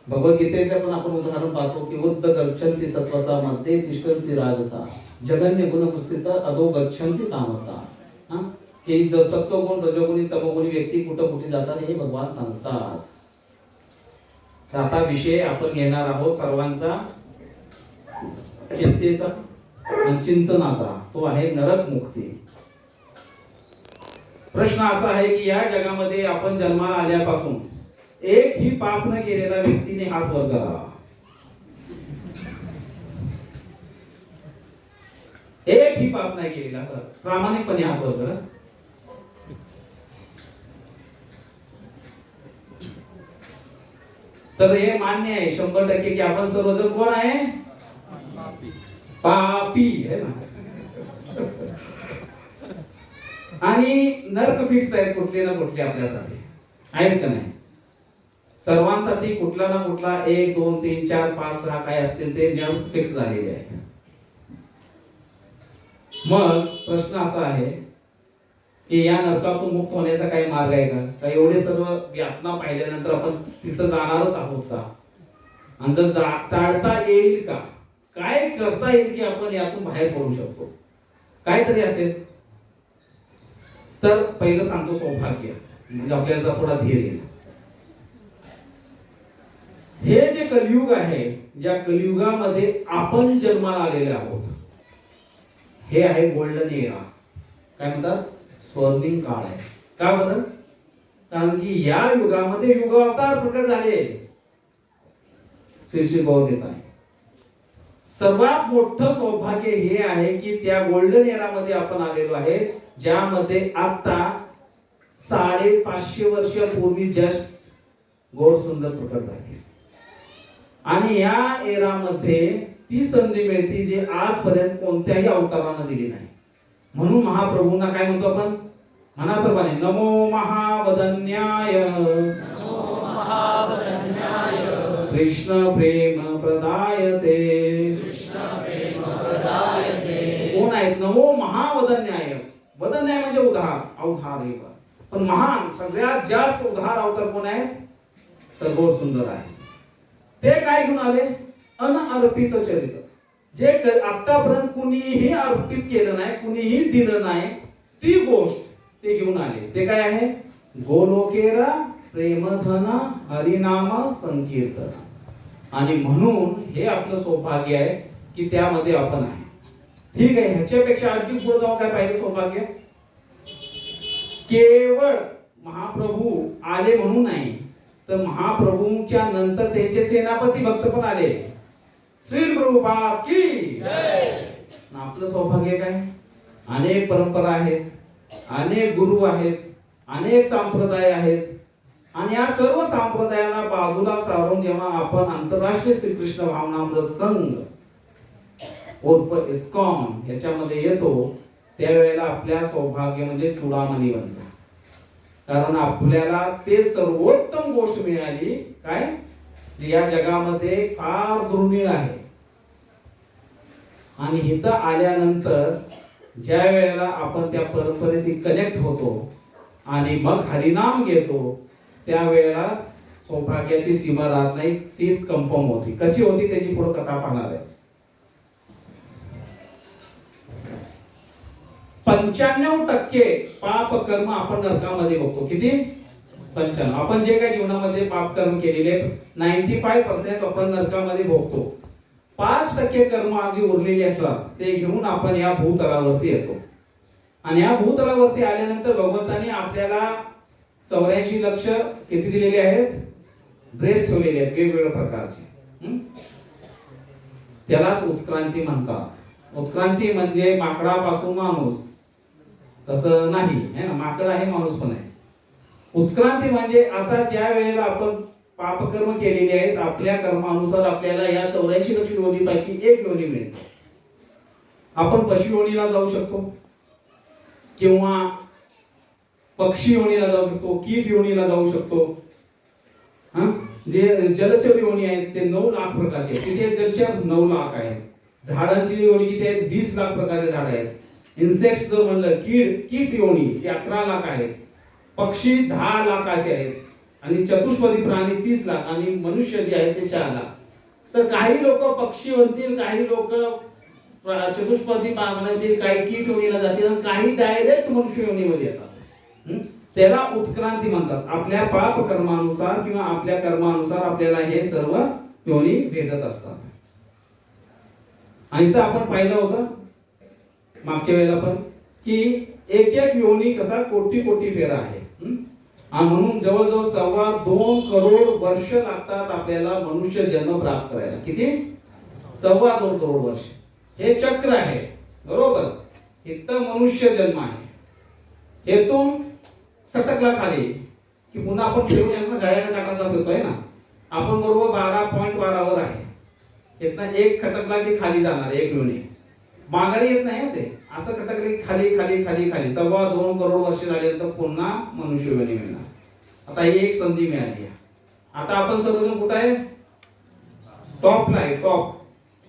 A: भगवद्गीतेचं पण आपण उदाहरण पाहतो की उद्द गच्छन्ति सत्वता मध्ये तिष्ठन्ति राजसा जगन्य गुणपुस्तित अधो गच्छन्ति तामसा. हे जर सत्वगुण, रजोगुणी, तमोगुणी व्यक्ती कुठं कुठे जातात हे भगवान सांगतात. तर आता विषय आपण घेणार आहोत सर्वांचा चिंतेचा आणि चिंतनाचा, तो आहे नरक मुक्ती. प्रश्न असा आहे की या जगामध्ये आपण जन्माला आल्यापासून एक ही पाप न केलेला व्यक्तीने हात वर करावा. एक ही पाप नाही केलेला सर, प्रामाणिकपणे हात वर करा. तर हे मान्य आहे 100% की आपण सर्वजण कोण आहे? पापी है ना. आणि नरक फिक्स आहे कुठले ना कुठले आपल्यासाठी, आहेत का नाही? सर्वांसाठी कुठला ना कुठला 1, 2, 3, 4, 5, 6 काय असतील ते नरक फिक्स झालेले आहेत. मग प्रश्न असा आहे की या नरकातून मुक्त होण्याचा काही मार्ग आहे का? एवढे सर्व यातना पाहिल्यानंतर आपण तिथं जाणारच आहोत का? आणि जर टाळता येईल का? काय करता येईल की आपण यातून बाहेर पडू शकतो? काहीतरी असेल तर पहिलं सांगतो सौभाग्य, म्हणजे आपल्याला थोडा धीर येईल. हे जे कलियुग आहे, ज्या कलियुगामध्ये आपण जन्माला आलेले आहोत, हे आहे गोल्डन एरा. काय म्हणतात? स्वर्णिम काळ आहे. का बरं? कारण की या युगामध्ये युगावतार प्रकट झाले. श्री गौरदेव आहे. सर्वात मोठं सौभाग्य हे आहे की त्या गोल्डन एरा मध्ये आपण आलेलो आहे, ज्यामध्ये आता 550 वर्षापूर्वी जस्ट गौर सुंदर प्रकट झाले. आणि या एरामध्ये ती संधी मिळते जी आजपर्यंत कोणत्याही अवतारानं दिली नाही. म्हणून महाप्रभूंना काय म्हणतो आपण? म्हणा सर्वांनी, नमो महावदन्याय कृष्ण प्रेम प्रदायते. कोण आहेत? नमो महावदन्याय. वदन्याय म्हणजे उद्धार, अवधार. पण महान, सगळ्यात जास्त उद्धार अवतार कोण आहे? तर गौर सुंदर आहे. ते काय घेऊन आले? अनअर्पित चरित्र. जे आतापर्यंत कुणीही अर्पित केलं नाही, कुणीही दिलं नाही, ती गोष्ट ते घेऊन आले. ते काय आहे? गोलोकेरा प्रेमधन हरिनाम संकीर्तन. आणि म्हणून हे आपलं सौभाग्य आहे की त्यामध्ये आपण आहे. ठीक आहे, ह्याच्यापेक्षा आणखी पुढे जाऊन काय पाहिजे सौभाग्य? केवळ महाप्रभू आले म्हणून नाही, तर महाप्रभूंच्या नंतर त्यांचे सेनापती भक्त पण आले. श्री प्रभुपाद की जय. आपलं सौभाग्य काय? अनेक परंपरा आहेत, अनेक गुरु आहेत, अनेक संप्रदाय आहेत, आणि या सर्व संप्रदायांना बाजूला सारून जेव्हा आपण आंतरराष्ट्रीय श्रीकृष्ण भावनामृत संघ उर्फ इस्कॉन याच्यामध्ये येतो, त्यावेळेला आपल्या सौभाग्य म्हणजे चुडामणी बनतं. कारण आपल्याला ते सर्वोत्तम गोष्ट मिळाली, काय? जी या जगामध्ये फार दुर्मिळ आहे. आणि इथं आल्यानंतर ज्या वेळेला आपण त्या परंपरेशी कनेक्ट होतो आणि मग हरिनाम घेतो, त्यावेळेला सौभाग्याची सीमा राहत नाही, सीट कन्फर्म होती. कशी होती त्याची पुढे कथा पाहणार आहे. 95% पाप कर्म आपण नरकामध्ये बघतो. किती? 95. आपण जे काही जीवनामध्ये पाप कर्म केलेले 95% आपण नरकामध्ये भोगतो. 5% कर्म जी उरलेली असतात ते घेऊन आपण या भूतलावरती येतो. आणि या भूतलावरती आल्यानंतर भगवंतांनी आपल्याला 84 लक्ष किती दिलेले आहेत? ब्रेस्ट ठेवलेले आहेत वेगवेगळ्या प्रकारचे. त्यालाच उत्क्रांती म्हणतात. उत्क्रांती म्हणजे माकडापासून माणूस तसं नाही है ना, माकड आहे माणूस पण आहे. उत्क्रांती म्हणजे आता ज्या वेळेला आपण पापकर्म केलेले आहेत, आपल्या कर्मानुसार आपल्याला या 84 लक्ष योनीपैकी एक योनी मिळते. आपण पशु योनीला जाऊ शकतो, किंवा पक्षी योनीला जाऊ शकतो, कीट योनीला जाऊ शकतो. जे जलचर योनी आहेत ते 9 लाख प्रकारचे, तिथे जलचर 9 लाख आहेत. झाडांची योनी किती आहेत? 20 लाख प्रकारचे झाड आहेत. इन्सेक्ट्स जर म्हणलं, कीट योनी ते 11 लाख आहेत. पक्षी 10 लाखाचे आहेत, आणि चतुष्पदी प्राणी 30 लाख, आणि मनुष्य जे आहेत ते 4 लाख. तर काही लोक पक्षी म्हणतील, काही लोक चतुष्पदी म्हणतील, काही कीट योनीला जातील, आणि काही डायरेक्ट मनुष्य योनीमध्ये येतात. त्याला उत्क्रांती म्हणतात. आपल्या पाप कर्मानुसार किंवा आपल्या कर्मानुसार आपल्याला हे सर्व योनी भेटत असतात. आणि इथं आपण पाहिलं होतं मागच्या वेळेला पण की एक एक योनी कसा कोटी कोटी फेरा आहे. आणि म्हणून जवळजवळ 2.25 करोड वर्ष लागतात आपल्याला मनुष्य जन्म प्राप्त करायला. किती? 2.25 करोड वर्ष. हे चक्र आहे, बरोबर. इथं मनुष्य जन्म आहे, हेतून सटकला खाली की पुन्हा आपण फिरून गाड्याच्या काटाचा फिरतोय ना. आपण बरोबर 12.12 वर आहे. इथनं एक खटकला की खाली जाणार एक योनी, माघारी येत नाही ते. असं खटकले की खाली खाली खाली खाली 2.25 करोड वर्ष झाल्यानंतर पुन्हा मनुष्य योनी मिळणार. आता ही एक संधी मिळाली. आता आपण सर्वजण कुठे आहे? टॉपला आहे. टॉप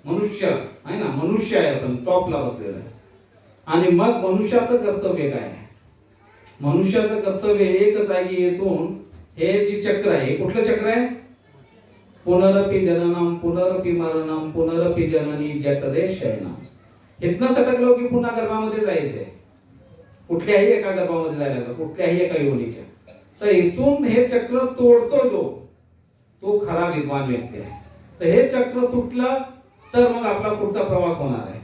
A: मनुष्य आहे ना, मनुष्य आहे, आपण टॉपला बसलेला आहे. आणि मग मनुष्याचं कर्तव्य काय आहे? मनुष्याचं कर्तव्य एकच आहे की येथून हे जी चक्र आहे, कुठलं चक्र आहे? पुनरपि जननम पुनरपि मरणम पुनरपि जननी जठरे शयनम. इथनं सटकलो की पुन्हा गर्भामध्ये जायचंय. कुठल्याही एका गर्भामध्ये जायला, कुठल्याही एका योनीच्या. तर इथून हे चक्र तोडतो जो, तो खरा विद्वान व्यक्ती आहे. तर हे चक्र तुटलं तर मग आपला पुढचा प्रवास होणार आहे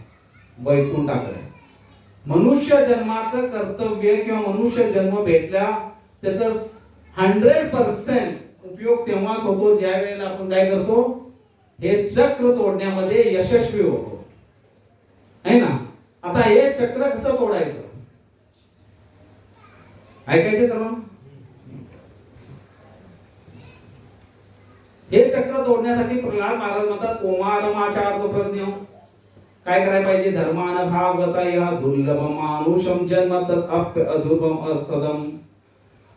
A: वैकुंठाकडे. मनुष्य जन्माचं कर्तव्य किंवा मनुष्य जन्म भेटला त्याचा 100% उपयोग तेव्हाच होतो ज्या वेळेला आपण काय करतो? हे चक्र तोडण्यामध्ये यशस्वी होतो, है ना. आता हे चक्र कसं तोडायचं ऐकायचे सर्व. हे चक्र तोडण्यासाठी प्रल्हाद महाराज म्हणतात, कोमारमाचार्य प्रज्ञ काय करायला पाहिजे? धर्मान भागवता या दुर्लभ मानुषम जन्म तत् अधुर्वम असदम.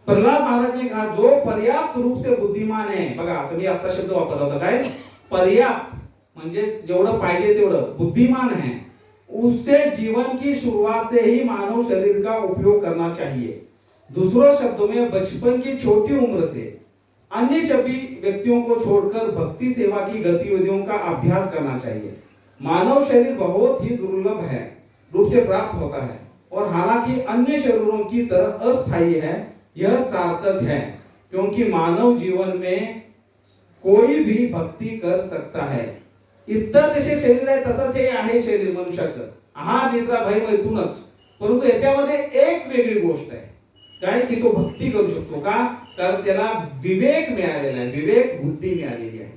A: प्रल्हाद महाराज ने कहा जो पर्याप्त रूप से बुद्धिमान है, बघा तुम्ही आता शब्द वापरला होता काय? पर्याप्त म्हणजे जेवढं पाहिजे तेवढं बुद्धिमान है, उससे जीवन की शुरुआत से ही मानव शरीर का उपयोग करना चाहिए. दूसरों शब्दों में बचपन की छोटी उम्र से अन्य सभी व्यक्तियों को छोड़कर भक्ति सेवा की गतिविधियों का अभ्यास करना चाहिए. मानव शरीर बहुत ही दुर्लभ है रूप से प्राप्त होता है और हालांकि अन्य शरीरों की तरह अस्थायी है, यह सार्थक है क्योंकि मानव जीवन में कोई भी भक्ती कर सकता है. इतर जसे शरीर आहे तसंच हे आहे शरीर मनुष्याचं, आहार निद्रा भय मैथूनच. परंतु याच्यामध्ये एक वेगळी गोष्ट आहे काय की तो भक्ती करू शकतो का, कारण त्याला विवेक मिळालेला आहे, विवेक बुद्धी मिळालेली आहे.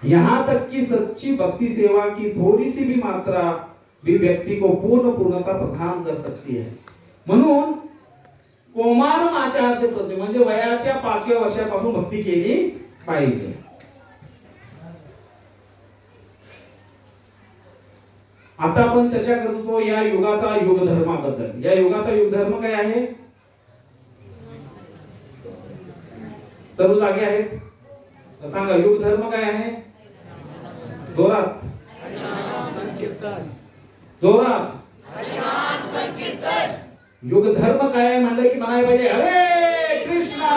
A: यहाँ तक कि सच्ची भक्ति सेवा की थोड़ी सी भी मात्रा भी व्यक्ति को पूर्णता प्रदान कर सकती है. म्हणून कोमारम आचार्य प्रति म्हणजे वयाच्या 5व्या वर्षापासून भक्ती केली पाहिजे. आता आपण चर्चा करत होतो या युगाचा युग धर्माबद्दल. या युगाचा युग धर्म काय आहे? सर्व जागे आहेत सांगा, युग धर्म काय आहे? जोरात जोरात युग धर्म काय आहे म्हणलं की म्हणायला पाहिजे हरे कृष्णा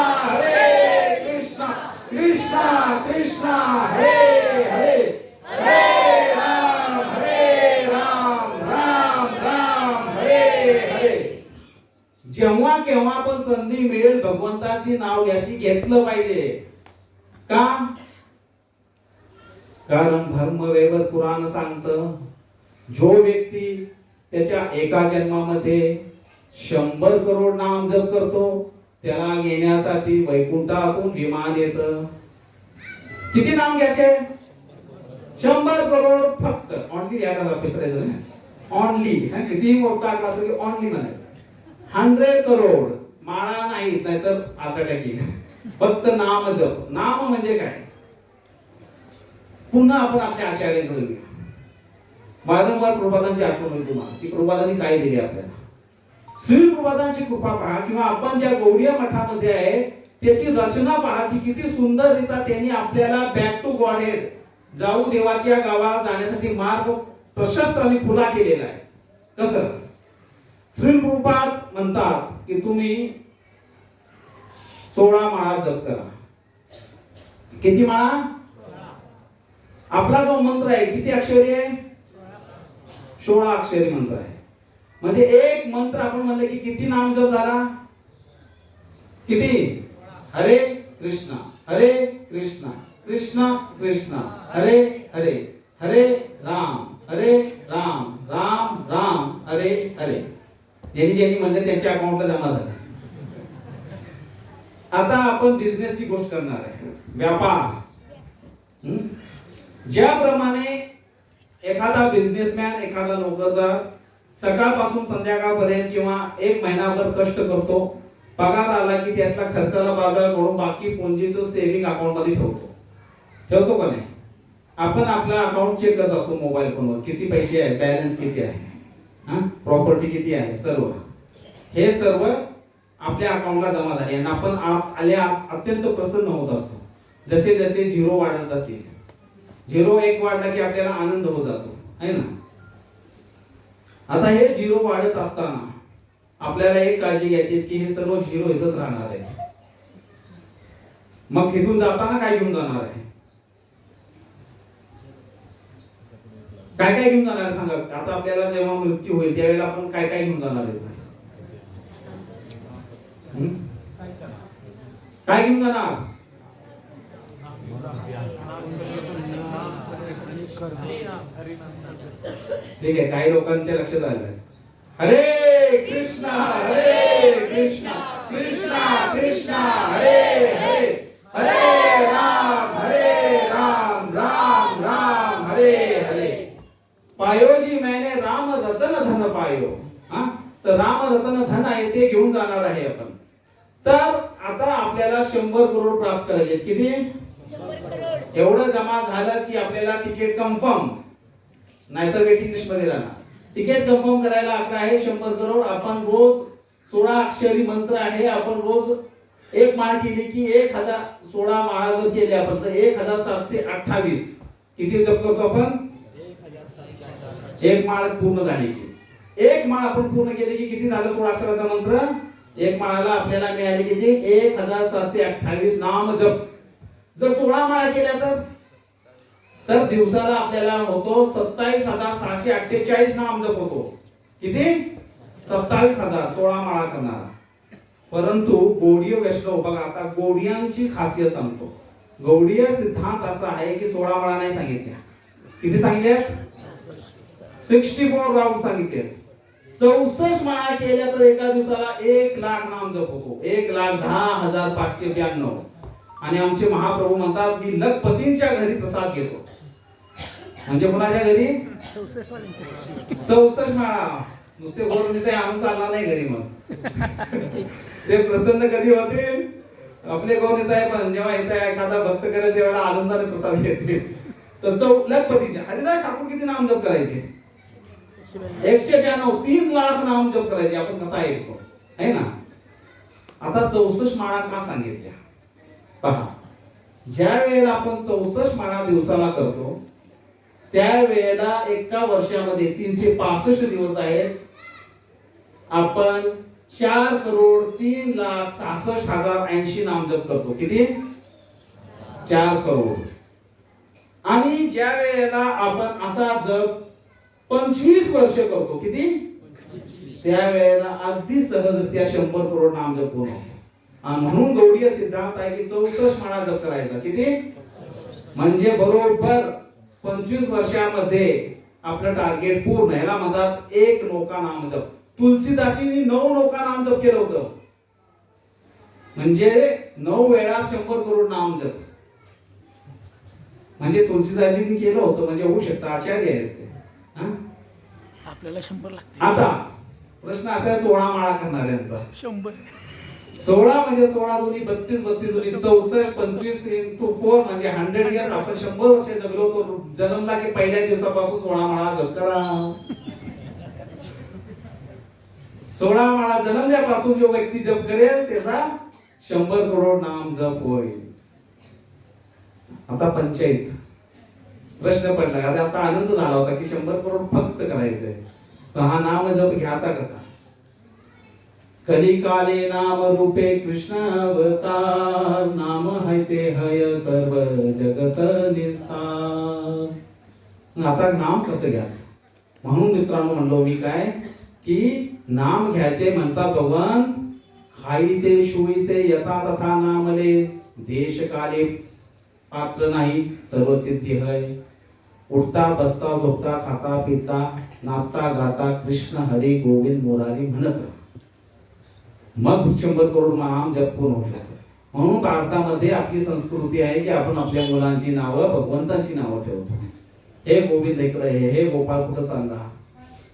A: कृष्णा कृष्णा हरे हरे, हरे राम राम राम हरे हरे. जेव्हा केव्हा पण संधी मिळेल भगवंताची नाव घ्यायची, घेतलं पाहिजे का, कारण धर्मवेद पुराण सांगतं जो व्यक्ती त्याच्या एका जन्मामध्ये 100 करोड नाम जप करतो त्याला घेण्यासाठी वैकुंठातून विमान येतं. किती नाम घ्यायचे? 100 करोड फक्त. ऑनली यायला वापरायचं ऑनली, किती मोठा क्लास ऑनली म्हणायचं. 100 करोड माळा नाही, नाहीतर आता टाकी फक्त नाम जप. नाम म्हणजे काय? पुन्हा आपण आपल्या आचार्यांकडे घेऊया. वारंवार प्रभुपादांची आठवण होईल तुम्हाला की प्रभुपादांनी काय दिले आपल्याला. श्री प्रभुपादांची कृपा पहा किंवा आपण ज्या गौडीय मठामध्ये आहे त्याची रचना पहा की किती सुंदररित्या त्यांनी आपल्याला बॅक टू गॉड हेड जाऊ देवाच्या गावात जाण्यासाठी मार्ग प्रशस्त आणि खुला केलेला आहे. कसं? श्री प्रभुपाद म्हणतात की तुम्ही 16 माळा जप करा. किती माळा? आपला जो मंत्र आहे किती अक्षरी आहे? 16 अक्षरी मंत्र आहे. म्हणजे एक मंत्र आपण म्हणले की किती नाम जप झाला? किती? हरे कृष्णा कृष्णा कृष्णा हरे हरे, हरे राम राम राम हरे हरे. ज्यांनी म्हणले त्यांच्या अकाउंटला जमा झाले. आता आपण बिझनेसची गोष्ट करणार आहे, व्यापार. ज्याप्रमाणे एखादा बिझनेसमॅन, एखादा नोकरदार सकाळपासून संध्याकाळपर्यंत किंवा 1 महिनाभर कष्ट करतो, पगार आला की त्यातला खर्चाला बाजार करून बाकी पुंजी तो सेव्हिंग अकाउंट मध्ये ठेवतो का नाही? आपण आपला अकाउंट चेक करत असतो मोबाईल फोनवर, किती पैसे आहेत, बॅलन्स किती आहे, प्रॉपर्टी किती आहे, सर्व हे सर्व आपल्या अकाउंटला जमा झाले आणि आपण अत्यंत प्रसन्न होत असतो. जसे जसे झिरो वाढत जातील, 0 वाढला की आपल्याला आनंद होत जातो है ना. आता हे 0 वाढत असताना आपल्याला एक काळजी घ्यायची की हे सर्व 0 इथंच राहणार आहे. मग इथून जाताना काय घेऊन जाणार आहे? काय घेऊन जाणार आहे सांगा. आता आपल्याला जेव्हा मृत्यू होईल त्यावेळेला आपण काय घेऊन जाणार आहे? काय घेऊन जाणार? ठीक आहे, काही लोकांच्या लक्षात आलं. हरे कृष्णा कृष्णा कृष्णा हरे हरे, हरे राम राम राम हरे हरे. पायो जी मैंने राम रतन धन पायो. तर राम रतन धन आहे ते घेऊन जाणार आहे आपण. तर आता आपल्याला 100 करोड प्राप्त करायचे. किती? 100 करोड. एवढं जमा झालं की आपल्याला तिकीट कन्फर्म, नाहीतर वेटिंग लिस्ट मध्ये राहणार. तिकीट कन्फर्म करायला आपला आहे 100 करोड. आपण रोज 16 अक्षरी मंत्र आहे, आपण रोज 1 माळ केली की 16 माळा जर केली आपण तर 1728 किती जप करतो आपण? 1 माळ पूर्ण झाली की 1 माळ आपण पूर्ण केली की किती झालं? 16 अक्षराचा मंत्र 1 माळाला आपल्याला मिळाले किती? 1728 नाम जप. जर 16 माळा केल्या तर तर दिवसाला आपल्याला होतो 27,648 नाम जप होतो. किती? 27,000, 16 माळा करणारा. परंतु गौडीय वैष्णव बघा, आता गौडियांची खासियत सांगतो. गौडीय सिद्धांत असा आहे की 16 माळा नाही सांगितल्या. किती सांगितल्या? 64 राऊंड सांगितले. 64 माळा केल्या तर एका दिवसाला 1,00,000 नाम जप होतो. 1,10,592. आणि आमचे महाप्रभू म्हणतात मी लखपतींच्या घरी प्रसाद घेतो. म्हणजे कोणाच्या घरी? 64 माळा. नुसते बोलून ते आणून चालणार नाही घरी. मग ते प्रसन्न कधी होतील? आपले कोण येत आहे, पण जेव्हा येत आहे एखादा भक्त करेल तेव्हा आनंदाने प्रसाद घेते. तर लखपतीचे हरिदास ठाकूर किती नाम जप करायचे? 192. 3,00,000 नाम जप करायचे. आपण कथा ऐकतो आहे ना. आता 64 माळा का सांगितल्या? पहा, ज्या वेळेला आपण 64 माळा दिवसाला करतो त्या वेळेला एका वर्षामध्ये 365 दिवस आहेत. आपण 4,03,66,080 नाम जप करतो. किती? 4 करोड. आणि ज्या वेळेला आपण असा जप 25 वर्ष करतो, किती? त्या वेळेला अगदी सहजरित्या 100 करोड नाम जप होतो. आणि म्हणून गौडीय सिद्धांत आहे की 64 माळा जप करायचा. किती? म्हणजे बरोबर 25 वर्षामध्ये आपलं टार्गेट पूर्ण. याला म्हणतात 1 नौका नाम जप. तुलसीदासींनी 9 नौका नाम जप केलं होतं. म्हणजे 9 वेळा 100 करोड नाम जप. म्हणजे तुलसीदासींनी केलं होतं म्हणजे होऊ शकतं. आचार्य आहेत ते.
B: आपल्याला 100 लागते.
A: आता प्रश्न असा आहे 16 माळा करणाऱ्यांचा.
B: 100.
A: 16 म्हणजे 16 दुनी 32, 32 दुनी 64, 25 into 4 म्हणजे 100 इयर्स. आपण 100 वर्ष जगलो. तो जन्मला की पहिल्या दिवसापासून 16 माळा जप करा. 16 माळा जन्मल्यापासून जो व्यक्ती जप करेल त्याचा 100 करोड नाम जप होईल. आता पंचायत प्रश्न पडला. आता आनंद झाला होता की 100 करोड फक्त करायचंय. तर हा नाम जप घ्यायचा कसा? कलिकाले नाम रूपे कृष्ण अवतार. नाम है ते हय सर्व जगत निस्तार. आता नाम कसं घ्यायचं? म्हणून मित्रांनो म्हणलो मी काय की नाम घ्यायचे म्हणता भगवान खाईते शुईते यथा तथा नामले. देश काले पात्र नाही सर्व सिद्धी है. उठता बसता झोपता खाता पिता नाचता गाता कृष्ण हरी गोविंद मुरारी म्हणत मग 100 करोड नाम जप पूर्ण होऊ शकतो. म्हणून भारतामध्ये आपली संस्कृती आहे की आपण आपल्या मुलांची नावं भगवंतांची नावं ठेवतो. हे गोविंद इकडे आहे, हे गोपाळ कुठं चालला,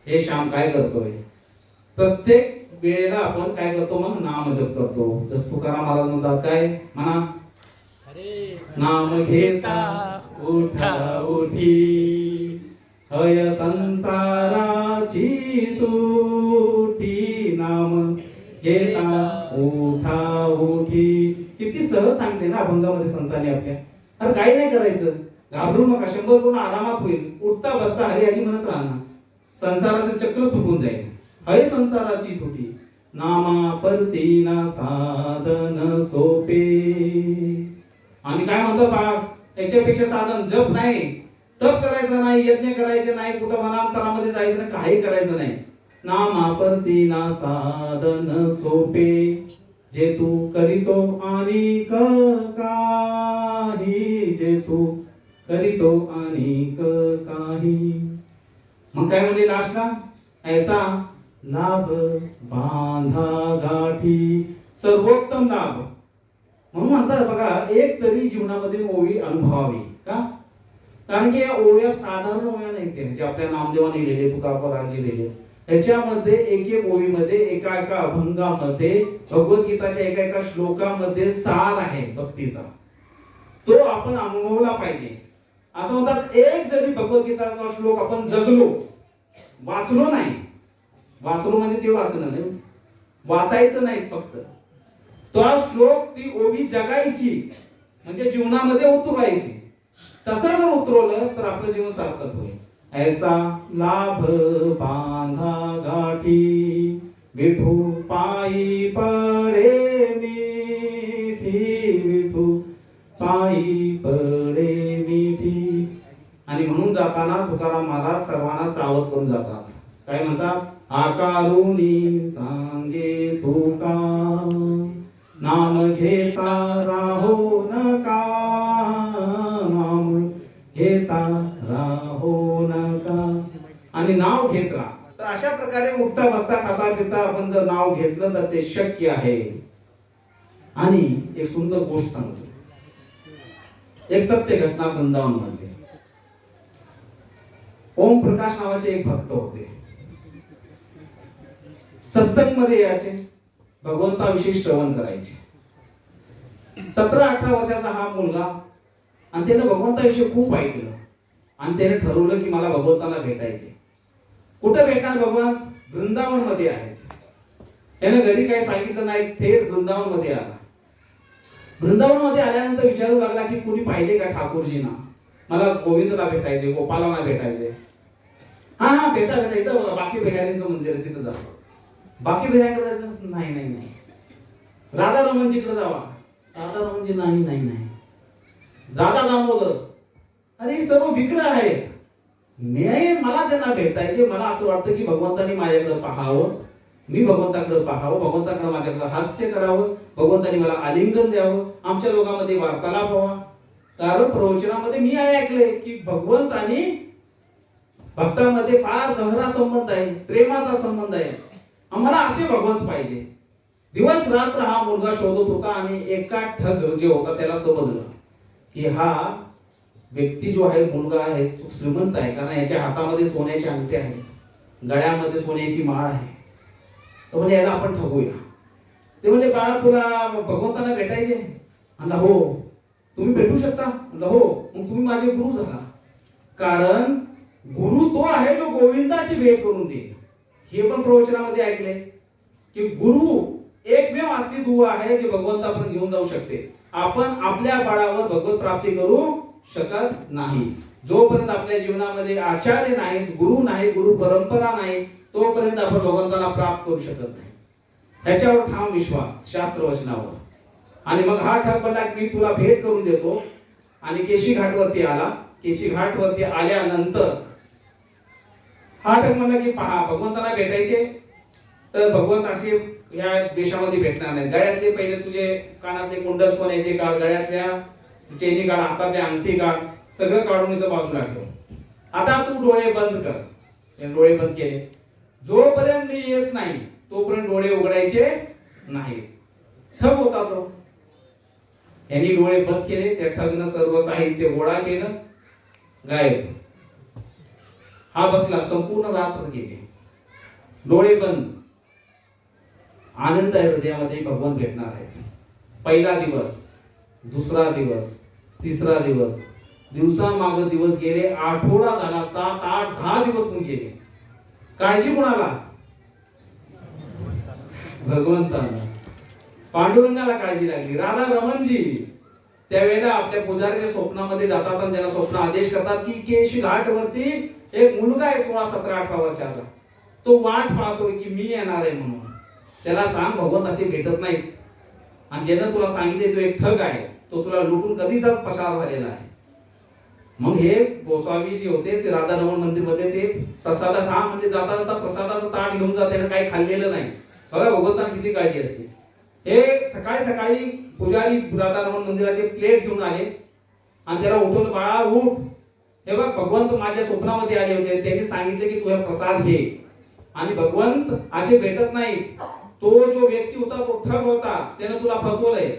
A: हे श्याम काय करतोय. प्रत्येक वेळेला आपण काय करतो? मग नाम जप करतो. जस तुकाराम महाराज म्हणतात काय म्हणा? नाम घेता उठा उठी हय संसाराची तुटी. नाम घेता उठा उठी. किती सहज सांगते ना अभंगामध्ये संतांनी आपल्या. अरे काही नाही करायचं, घाबरू नका. 100 करोड आरामात होईल. उठता बसता हरी हरी म्हणत राहणार. संसाराचं चक्र तुटून जाईल. हय संसाराची तुटी. नामा परती ना साधन सोपे. आणि काय म्हणतो बाग? याच्यापेक्षा साधन जप नाही, तप करायचं नाही, यज्ञ करायचे नाही, कुठं वनांतरामध्ये जायचं नाही, काही करायचं नाही. नामापरती ना साधन सोपे. जे तू करीतो अनेक काही. जे तू करीतो अनेक काही. मग काय म्हणजे लास्टला? ऐसा लाभ बांधा गाठी. सर्वोत्तम लाभ. म्हणून म्हणतात बघा एक तरी जीवनामध्ये ओवी अनुभवावी. का? कारण की या ओव्या साधारण ओव्या नाहीत. जे आपल्या नामदेवाने लिहिले, तुकारामांनी लिहिले, त्याच्यामध्ये एक एक ओवीमध्ये एका एका अभंगामध्ये भगवद्गीताच्या एका एका श्लोकामध्ये सार आहे भक्तीचा. तो आपण अनुभवला पाहिजे. असं म्हणतात एक जरी भगवद्गीताचा श्लोक आपण जगलो, वाचलो नाही, वाचलो म्हणजे ते वाचणं नाही, वाचायचं नाही फक्त, तो श्लोक ती ओवी जगायची म्हणजे जीवनामध्ये उतरवायची. तसं जर उतरवलं तर आपलं जीवन सार्थक होईल. ऐसा लाभ बांधा गाठी. विठू पायी पडे मिठी. विठू पायी पडे मिठी. जाताना तुकाराम महाराज सर्वांना सावध करून जातात. काय म्हणतात? आकारुनी सांगे तुका नाम घेता राहो नका, नाम घेता राहो नका, आणि नाव घेत राहा. तर अशा प्रकारे उठता बसता खाता पिता आपण जर नाव घेतलं तर ते शक्य आहे. आणि एक सुंदर गोष्ट सांगतो, एक सत्य घटना वृंदावन मध्ये. ओम प्रकाश नावाचे एक भक्त होते. सत्संग मध्ये यायचे, भगवंताविषयी श्रवण करायचे. 17-18 वर्षाचा हा मुलगा, आणि त्याने भगवंताविषयी खूप ऐकलं आणि त्याने ठरवलं की मला भगवंताला भेटायचे. कुठे भेटणार भगवान? वृंदावन मध्ये आहेत. त्याने घरी काही सांगितलं नाही, थेट वृंदावन मध्ये आला. वृंदावन मध्ये आल्यानंतर विचारू लागला की कुणी पाहिले का ठाकूरजींना? मला गोविंदला भेटायचे, गोपालाला भेटायचे. हा भेटा इथं बाकी बिहारींचं मंदिर आहे, तिथं जा. बाकी बिहारीकडे जायचं? नाही नाही नाही. राधा रमणजीकडे जावा. राधा रमणजी? नाही नाही नाही. राधा दामोदर? अरे हे सर्व विग्रह आहेत. मला ज्यांना भेटायचे, मला असं वाटतं की भगवंतांनी माझ्याकडे पाहावं, मी भगवंताकडे पाहावं, भगवंताकडे माझ्याकडे हास्य करावं, भगवंतांनी मला आलिंगन द्यावं, आमच्या लोकांमध्ये वार्तालाप व्हावा. कारण प्रवचनामध्ये मी ऐकलंय की भगवंत आणि भक्तांमध्ये फार गहरा संबंध आहे, प्रेमाचा संबंध आहे. आम्हाला असे भगवंत पाहिजे. दिवस रात्र हा मुलगा शोधत होता आणि एका ठग जे होता त्याला समजलं की हा व्यक्ती जो आहे, मुलगा आहे, तो श्रीमंत आहे. कारण याच्या हातामध्ये सोन्याचे अंगठे आहेत, गळ्यामध्ये सोन्याची माळ आहे. तर म्हणजे याला आपण ठगूया. ते म्हणजे बाळा तुला भगवंताला भेटायचे? म्हणला हो. तुम्ही भेटू शकता? म्हणलं हो. मग तुम्ही माझे गुरु झाला. कारण गुरु तो आहे जो गोविंदाची भेट करून देईल. हे पण प्रवचनामध्ये ऐकले की गुरु एकमेव अशी दुवा आहे जे भगवंतापर्यंत घेऊन जाऊ शकते. आपण आपल्या बाळावर भगवत प्राप्ती करू शकत नाही. जोपर्यंत आपल्या जीवनामध्ये आचार्य नाहीत, गुरु नाही, गुरु परंपरा नाही, तोपर्यंत आपण भगवंताला प्राप्त करू शकत नाही. ह्याच्यावर ठाम विश्वास शास्त्र वचनावर. आणि मग हा ठग म्हणला की मी तुला भेट करून देतो. आणि केशी घाटवरती आला. केशी घाटवरती आल्यानंतर हा ठग म्हणला की पहा, भगवंताला भेटायचे तर भगवंत असे या देशामध्ये भेटणार नाही. गळ्यातले पहिले तुझे कानातले कुंडल सोन्याचे काढ, गळ्यातल्या चेनी काढ, हातातले अंगठी काढ, सगळं काढून इथं बाजूला ठेव. आता तू डोळे बंद कर. डोळे बंद केले. जोपर्यंत मी येत नाही तोपर्यंत डोळे उघडायचे नाही. ठग होता तो. यांनी डोळे बंद केले. त्या ठगनं सर्व साहित्य गोळा केलं, गायब. हा बसला. संपूर्ण रात्र गेली, डोळे बंद. आनंद आहे हृदयामध्ये, भगवान भेटणार आहेत. पहिला दिवस, दुसरा दिवस, तिसरा दिवस, दिवसामागे दिवस गेले. आठवडा झाला, 7, 8, 10 दिवस होऊन गेले. काळजी कोणाला? भगवंताला. पांडुरंगाला काळजी लागली. राधा रमणजी त्यावेळेला आपल्या पुजाऱ्याच्या स्वप्नामध्ये जातात आणि त्यांना स्वप्न आदेश करतात की केश घाट वरती एक मुलगा आहे 16, 17, 18 वर्षाचा. तो वाट पाहतोय की मी येणार आहे म्हणून. त्याला सांग भगवंत असे भेटत नाहीत, आणि ज्यानं तुला सांगितले तो एक ठग आहे, तो तुला लुटून कधीच पसार झालेला आहे. मग हे गोसावी जे होते ते राधा रमण मंदिर मध्ये ते प्रसादात, हा म्हणजे जाता जाता प्रसादाचं ताट घेऊन जात, त्याने काही खाल्लेलं नाही. बघा भगवंतांना किती काळजी असते. हे सकाळी सकाळी पुजारी राधा रमण मंदिराचे प्लेट घेऊन आले आणि त्याला उठवलं, बाळा उठ. हे बघ भगवंत माझ्या स्वप्नामध्ये आले होते, त्यांनी सांगितले की तू हे प्रसाद घे. आणि भगवंत असे भेटत नाही. तो जो व्यक्ती होता तो ठग होता, त्याने तुला फसवलंय.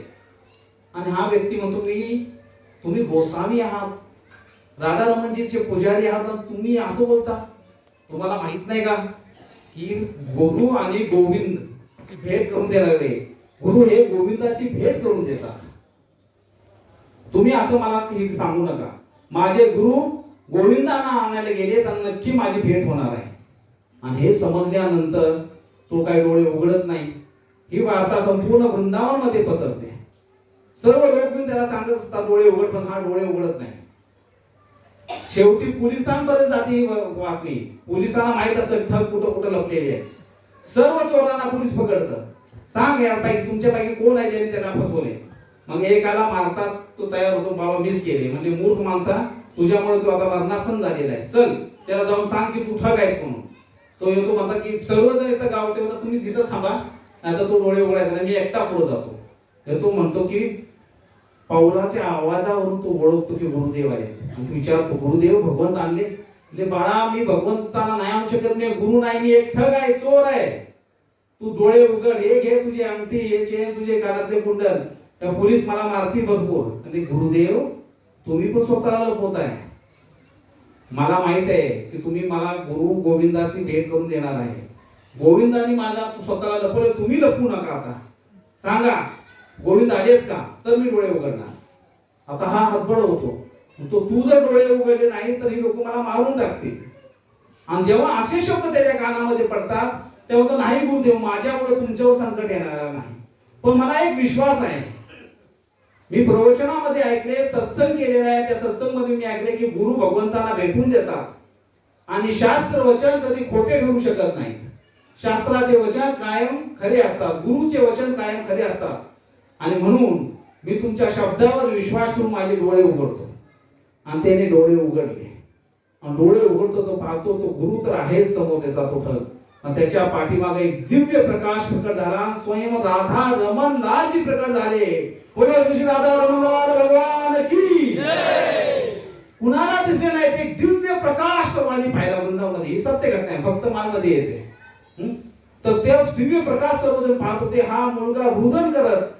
A: आणि हा व्यक्ती म्हणतो तुम्ही गोसावी आहात, राधा रमणजीचे पुजारी आहात, तुम्ही असं बोलता? तुम्हाला माहित नाही का की गुरु आणि गोविंद भेट करून द्यायला लागले. गुरु हे गोविंदाची भेट करून देतात. तुम्ही असं मला सांगू नका. माझे गुरु गोविंदांना आणायला गेले तर नक्की माझी भेट होणार आहे. आणि हे समजल्यानंतर तो काही डोळे उघडत नाही. ही वार्ता संपूर्ण वृंदावन मध्ये पसरते. सर्व लोक मिळून त्याला सांगत असतात डोळे उघड, पण हा डोळे उघडत नाही. शेवटी पोलिसांपर्यंत जाते बातमी. पोलिसांना माहित असतं ठग कुठं कुठं लपलेले आहे. सर्व चोरांना पोलीस पकडतं. सांग यापैकी तुमच्यापैकी कोण आहे ज्याने त्याला फसवले. मग एकाला मारतात, तो तयार होतो, बाबा मीच केले. म्हणजे मूर्ख माणसा तुझ्यामुळे तू आता मरणासन झालेला आहे, चल त्याला जाऊन सांग की तू ठग आहेस म्हणून. तो येतो म्हणता की सर्वजण येतं गावात, म्हणतात तुम्ही तिथं थांबा, नाहीतर तो डोळे उघडायचा नाही, मी एकटा पुढे जातो. तो म्हणतो की पाऊलाच्या आवाजावरून तो ओळखतो की गुरुदेव आले. आणि तू विचारतो गुरुदेव भगवंत आणले? म्हणजे बाळा मी भगवंताना नाही आणू शकत, मी गुरु नाही, मी एक ठग आहे, चोर आहे. तू डोळे उघड, हे घे तुझी अंगठी, हे चेन, तुझे कानातले कुंडल, त्या पोलीस मला मारती भरपूर. आणि गुरुदेव तुम्ही पण स्वतःला लपवताय, मला माहित आहे की तुम्ही मला गुरु गोविंदाशी भेट करून देणार आहे. गोविंदानी माझा स्वतःला लपवलं, तुम्ही लपवू नका. आता सांगा गोविंद आलेत का, तर मी डोळे उघडणार. आता हा हतबड होतो, तो तू जर डोळे उघडले नाही तर ही लोक मला मारून टाकतील. आणि जेव्हा असे शब्द त्याच्या कानामध्ये पडतात तेव्हा तो नाही गुरुदेव माझ्यामुळे तुमच्यावर संकट येणार नाही, पण मला एक विश्वास आहे. मी प्रवचनामध्ये ऐकले, सत्संग केलेला आहे, त्या सत्संगमध्ये मी ऐकले की गुरु भगवंतांना भेटून देतात आणि शास्त्र वचन कधी खोटे ठरू शकत नाहीत. शास्त्राचे वचन कायम खरे असतात, गुरुचे वचन कायम खरे असतात. आणि म्हणून मी तुमच्या शब्दावर विश्वास ठेवून माझे डोळे उघडतो. आणि त्याने डोळे उघडले, आणि डोळे उघडतो तो पाहतो तो गुरु तर आहेच समोर त्याचा तो ठग. आणि त्याच्या पाठीमागे एक दिव्य प्रकाश प्रकट झाला, स्वयं राधा रमण लालजी प्रकट झाले. बोलो श्री राधा रमण लाल भगवान की जय. कुणाला दिसले नाही, एक दिव्य प्रकाश सर्वांनी पाहिला वृंदावनामध्ये. ही सत्य घटना आहे, भक्त मानमध्ये येते. तर ते दिव्य प्रकाश सर्वजण पाहत होते. हा मुलगा रुदन करत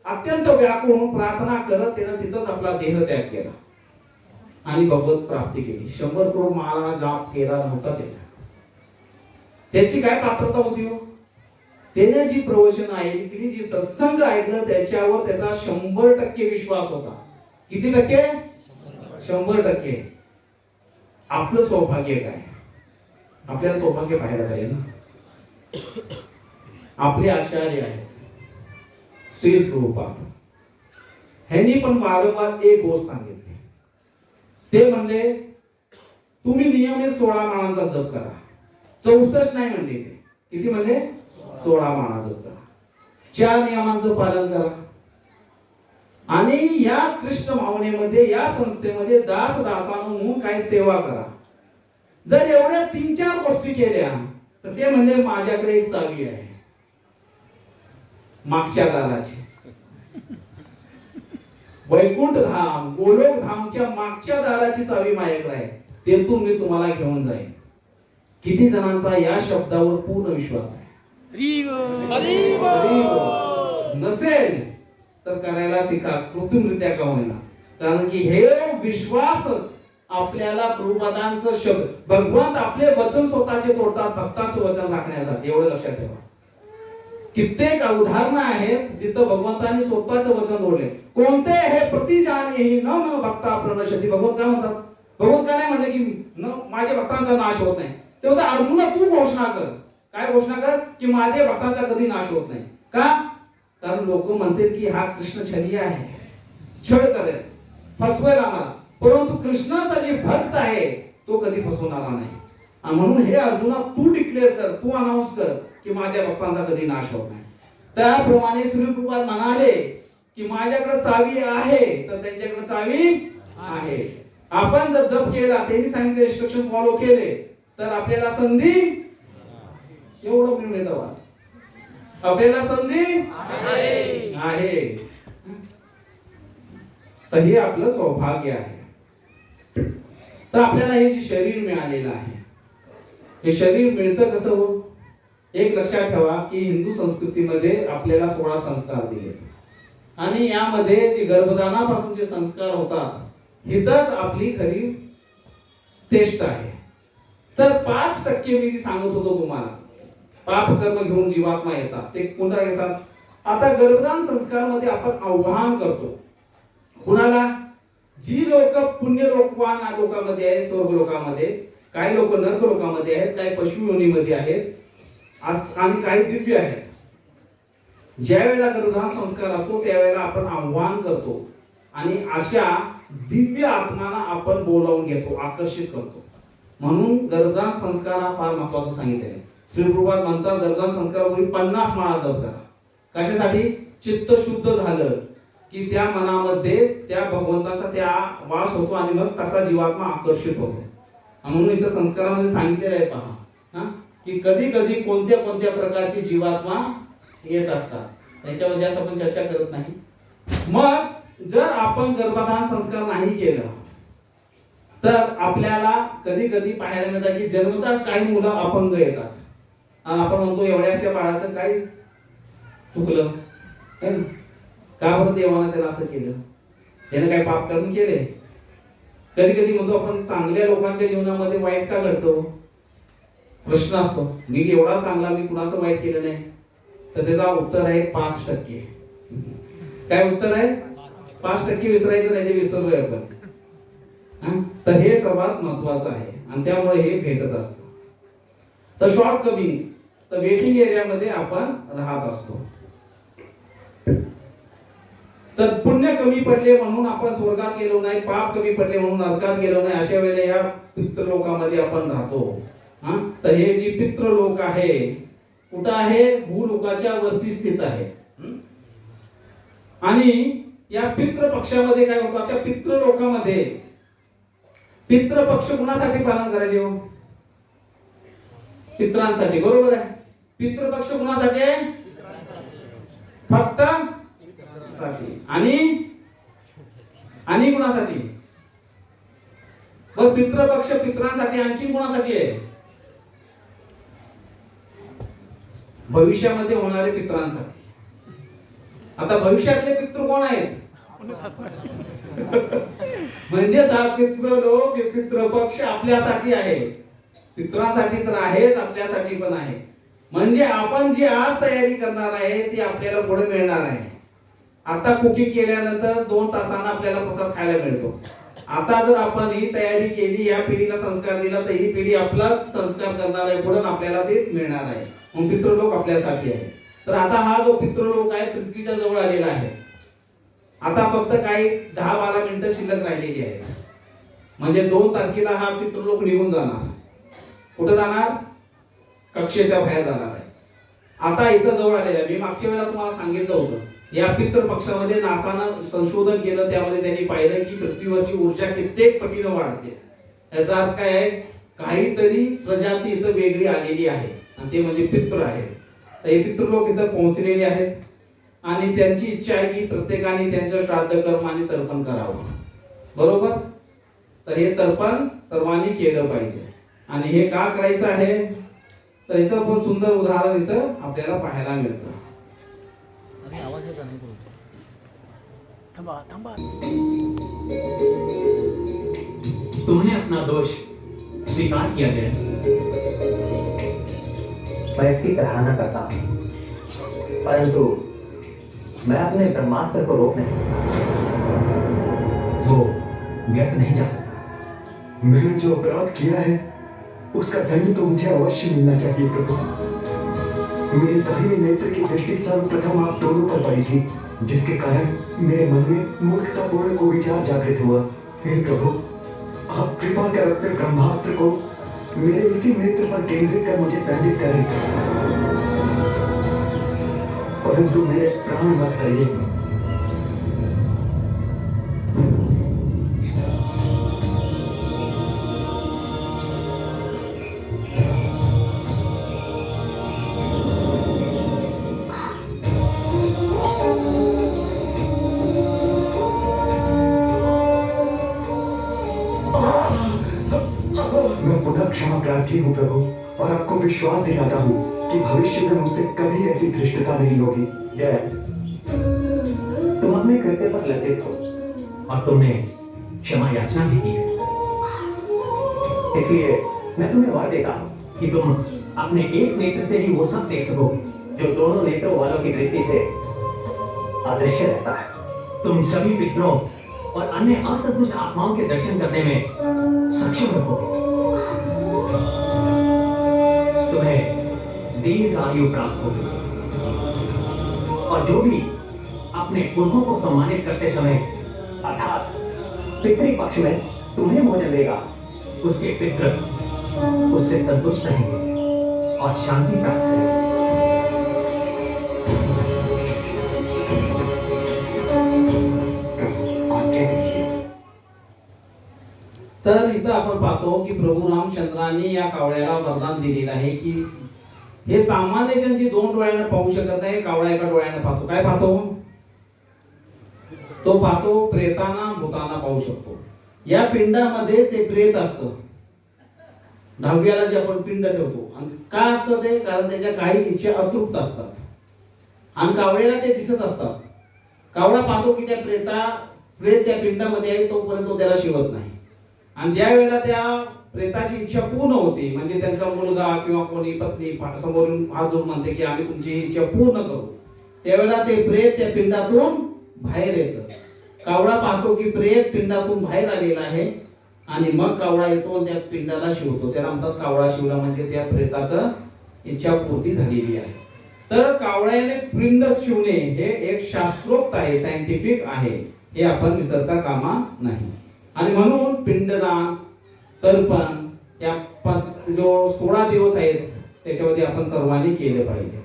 A: अत्यंत व्याकुळ होऊन प्रार्थना करत त्यानं तिथंच आपला देह त्याग केला आणि भगवत प्राप्ती केली. 100 करोड माळा जाप केला नव्हता त्याची काय पात्रता होती हो? त्याने जी प्रवचन ऐकली, जी सत्संग ऐकलं, त्याच्यावर त्याचा 100% विश्वास होता. किती टक्के? 100%. आपलं सौभाग्य काय? आपल्याला सौभाग्य पाहायला पाहिजे ना. आपले आचार्य आहेत श्री प्रभुपाद, ह्यांनी पण वारंवार एक गोष्ट सांगितली. ते म्हणले तुम्ही नियमित 16 माळांचा जप करा. 64 नाही म्हणले ते. किती म्हणले? 16 माळा जप करा. 4 नियमांचं पालन करा. आणि या कृष्ण भावनेमध्ये, या संस्थेमध्ये दास दासानं म्हणून काही सेवा करा. जर एवढ्या 3-4 गोष्टी केल्या तर ते म्हणजे माझ्याकडे एक चावी आहे मागच्या दाराची. वैकुंठ धाम, गोलोक धामच्या मागच्या दाराची चावी माझ्याकडे आहे, तेथून मी तुम्हाला घेऊन जाईन. किती जणांचा या शब्दावर पूर्ण विश्वास आहे? नसेल तर करायला शिका, कृत्रिमरित्या का होईना. कारण की हे विश्वासच आपल्याला प्रभुपादांचं शब्द, भगवंत आपले वचन स्वतःचे तोडतात भक्तांचं वचन राखण्यासाठी. एवढं लक्षात ठेवा. कित्येक उदाहरणं आहेत जिथं भगवंतांनी स्वतःचं वचन तोडले. कोणते हे प्रतिजानेही न भक्ता प्रणश्यति. भगवंत काय म्हणतात? भगवंत काय नाही म्हणले की माझ्या भक्तांचा नाश होत नाही. तेव्हा अर्जुना तू घोषणा कर. काय घोषणा कर? की माझ्या भक्तांचा कधी नाश होत नाही. का? कारण लोक म्हणतील की हा कृष्ण छली आहे, छळ करेल, फसवेल आम्हाला. परंतु कृष्णाचा जे भक्त आहे तो कधी फसवणारा नाही. आणि म्हणून हे अर्जुना तू डिक्लेअर कर, तू अनाउन्स कर की माझ्या भक्तांचा कधी नाश होत नाही. त्याप्रमाणे श्री प्रभुपाद म्हणाले की माझ्याकडे चावी आहे तर त्यांच्याकडे चावी आहे. आपण जर जप केला, त्यांनी सांगितले इन्स्ट्रक्शन फॉलो केले तर आपल्याला संधी एवढं मिळून येतं. आपल्याला संधी आहे. तर हे आपलं सौभाग्य आहे. तर आपल्याला हे जे शरीर मिळालेलं आहे, हे शरीर मिळतं कसं हो? एक लक्षात ठेवा की हिंदू संस्कृतीमध्ये आपल्याला 16 संस्कार दिले आणि यामध्ये जे गर्भधानापासून जे संस्कार होतात हिथंच आपली खरी टेस्ट आहे. तर 5% मी जी सांगत होतो तुम्हाला, पाप कर्म घेऊन जीवात्मा येतात, ते कोणता येतात? आता गर्भधान संस्कार मध्ये आपण आव्हान करतो कुणाला? जी लोक पुण्य लोकवान लोकांमध्ये आहेत, स्वर्ग लोकांमध्ये, काही लोक नरक लोकांमध्ये आहेत, काही पशु योनीमध्ये आहेत आणि काही दिव्य आहेत. ज्या वेळेला गर्भधान संस्कार असतो त्यावेळेला आपण आव्हान करतो आणि अशा दिव्य आत्मांना आपण बोलावून घेतो, आकर्षित करतो. म्हणून गर्भधान संस्कार हा फार महत्वाचा सांगितलेला आहे. श्री प्रभुपाद म्हणतात गर्भधान संस्कारापूर्वी 50 माळा जप करा. कशासाठी? चित्त शुद्ध झालं की त्या मनामध्ये त्या भगवंताचा त्या वास होतो आणि मग तसा जीवात्मा आकर्षित होतो. म्हणून इथं संस्कारामध्ये सांगितलेलं आहे पहा, की कधी कधी कोणत्या कोणत्या प्रकारची जीवात्मा येत असतात, त्याच्यावर जास्त आपण चर्चा करत नाही. मग जर आपण गर्भधान संस्कार नाही केलं तर आपल्याला कधी कधी पाहायला मिळतं की जन्मताच काही मुलं अपंग येतात आणि आपण म्हणतो एवढ्याशा बाळाचं काय चुकलं, का बरं देवानं त्याला असं केलं, त्याने काय पाप करून केले. कधी कधी म्हणतो आपण चांगल्या लोकांच्या जीवनामध्ये वाईट का घडतो, प्रश्न असतो. मी एवढा चांगला, मी कुणाचं वाईट केलं नाही. तर त्याचा उत्तर आहे 5%. काय उत्तर आहे? 5% विसरायचं नाही, जे विसरलोय आपण. तर हे सर्वात महत्वाचं आहे आणि त्यामुळे हे भेटत असतं. तर शॉर्ट कमिंग्स, तर वेटिंग एरियामध्ये आपण राहत असतो. तर पुण्य कमी पडले म्हणून आपण स्वर्गात गेलो नाही, पाप कमी पडले म्हणून नरकात गेलो नाही, अशा वेळेला या पितृलोकामध्ये आपण राहतो. तर हे जी पितृलोक आहे कुठं आहे? भूलोकाच्या वरती स्थित आहे. आणि या पितृ पक्षामध्ये काय होतं? त्या पितृलोकामध्ये पितृ पक्ष कुणासाठी पालन करायचे हो? पितरांसाठी, बरोबर आहे. पितृ पक्ष कुणासाठी आहे? फक्त आणि कुणासाठी? व पितृ पक्ष पितरांसाठी, आणखी कुणासाठी आहे? भविष्यामध्ये होणारे पितरांसाठी. आता भविष्यातले पितृ कोण आहेत? म्हणजे हा पितृलोक, पितृपक्ष आपल्यासाठी आहे. पितरांसाठी तर आहेच, आपल्यासाठी पण आहे. म्हणजे आपण जी आज तयारी करणार आहे ती आपल्याला पुढे मिळणार आहे. आता कुकिंग केल्यानंतर 2 तासांना आपल्याला प्रसाद खायला मिळतो. आता जर आपण ही तयारी केली, या पिढीला संस्कार दिला, तर ही पिढी आपला संस्कार करणार आहे, पुढे आपल्याला ते मिळणार आहे. मग पितृलोक आपल्यासाठी आहे. तर आता हा जो पितृलोक आहे पृथ्वीच्या जवळ आलेला आहे. आता फक्त काही 10-12 मिनिटं शिल्लक राहिलेली आहे. म्हणजे 2 तारखेला हा पितृलोक निघून जाणार. कुठं जाणार? कक्षेच्या बाहेर जाणार आहे. आता इथं जवळ आलेला आहे. मी मागच्या वेळेला तुम्हाला सांगितलं होतं, या पितृ पक्षामध्ये नासानं संशोधन केलं. त्यामध्ये त्यांनी पाहिलं की पृथ्वीवरची ऊर्जा कित्येक पटीनं वाढते. याचा अर्थ काय आहे? काहीतरी प्रजाती इथं वेगळी आलेली आहे आणि ते म्हणजे पितृ आहेत. तर हे पितृलोक इथं पोहोचलेले आहेत आणि त्यांची इच्छा आहे की प्रत्येकाने त्यांचं श्राद्ध कर्म आणि तर्पण करावं, बरोबर. तर हे तर्पण सर्वांनी केलं पाहिजे. आणि हे का करायचं आहे? तर इथं पण सुंदर उदाहरण इथं आपल्याला पाहायला मिळतं.
C: तुमने अपना दोष स्वीकार किया है। मैं इसकी सराहना करता हूं, परंतु मैं अपने ब्रह्मास्त्र को रोक नहीं सकता। वो व्यर्थ नहीं जा सकता।
D: मैंने जो अपराध किया है उसका दंड तो मुझे अवश्य मिलना चाहिए प्रभु। मेरी दाहिने नेत्र की दृष्टि सर्वप्रथम आप दोनों पर पड़ी थी, जिसके कारण मेरे मन में मूर्खतापूर्ण को विचार जागृत हुआ। हे प्रभु, आप कृपा कर अपने ब्रह्मास्त्र को मेरे इसी नेत्र पर केंद्रित कर मुझे दंडित करें, परंतु मेरे प्राण मत करिए। मैं पुनः क्षमा प्रार्थी हूँ प्रभु, और आपको विश्वास दिलाता हूँ कि भविष्य में मुझसे कभी ऐसी धृष्टता नहीं होगी।
C: जय, तुम अपने कृत्य पर लज्जित हो और तुमने क्षमा याचना भी की है। इसलिए मैं तुम्हें वार देता हूँ कि तुम अपने एक नेत्र से ही वो सब देख सकोगे जो दोनों नेत्रों वालों की दृष्टि से अदृश्य रहता है। तुम सभी पितरों और अन्य असंतुष्ट आत्माओं के दर्शन करने में सक्षम रहोगे। तुम्हें दीर्घ आयु प्राप्त होगी और जो भी अपने पुरखों को सम्मानित करते समय अर्थात पितृपक्ष में तुम्हें भोजन देगा, उसके पितृ उससे संतुष्ट रहेंगे और शांति प्राप्त करेंगे।
A: तर इथं आपण पाहतो की प्रभू रामचंद्रांनी या कावळ्याला वरदान दिलेलं आहे की हे सामान्य जन जी दोन डोळ्याने पाहू शकत नाही, कावळा एका डोळ्याने पाहतो. काय पाहतो? तो पाहतो प्रेतांना भूतांना पाहू शकतो. या पिंडामध्ये ते प्रेत असतं, दहाव्याला जे आपण पिंड ठेवतो. आणि का असतं ते? कारण त्याच्या काही इच्छा अतृप्त असतात आणि कावळ्याला ते दिसत असतात. कावळा पाहतो की त्या प्रेत त्या पिंडामध्ये आहे, तोपर्यंत तो त्याला शिवत नाही. आणि ज्या वेळेला त्या प्रेताची इच्छा पूर्ण होते, म्हणजे त्यांचा मुलगा किंवा कोणी पत्नी समोरून हात जोडून म्हणते की आम्ही तुमची इच्छा पूर्ण करू, त्यावेळेला ते प्रेत त्या पिंडातून बाहेर येतं. कावळा पाहतो की प्रेत पिंडातून बाहेर आलेला आहे आणि मग कावळा येतो आणि त्या पिंडाला शिवतो. त्याला म्हणतात कावळा शिवला, म्हणजे त्या प्रेताचं इच्छा पूर्ती झालेली आहे. तर कावळ्याने पिंड शिवणे हे एक शास्त्रोक्त आहे, सायंटिफिक आहे, हे आपण विसरता कामा नाही. आणि म्हणून पिंडदान, तर्पण या जो 16 दिवस आहेत त्याच्यामध्ये आपण सर्वांनी केले पाहिजे.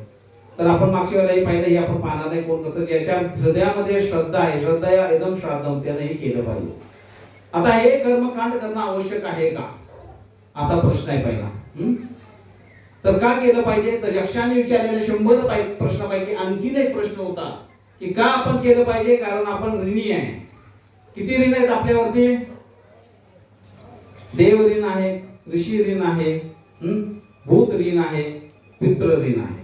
A: तर आपण मागच्या वेळेलाही पाहिलं, हे आपण पाहणार नाही कोण करतो. ज्याच्या हृदयामध्ये श्रद्धा आहे, श्रद्धा या एकदम श्राद्धम, त्याने हे केलं पाहिजे. आता हे कर्मकांड करणं आवश्यक आहे का, असा प्रश्न आहे पहिला. तर का केलं पाहिजे? तर यक्षाने विचारलेल्या 100 प्रश्नापैकी आणखीन एक प्रश्न होता की का आपण केलं पाहिजे. कारण आपण ऋणी आहे. किती ऋण आहेत आपल्यावरती? देव ऋण आहे, ऋषी ऋण आहे, भूत ऋण आहे, पितृ ऋण आहे.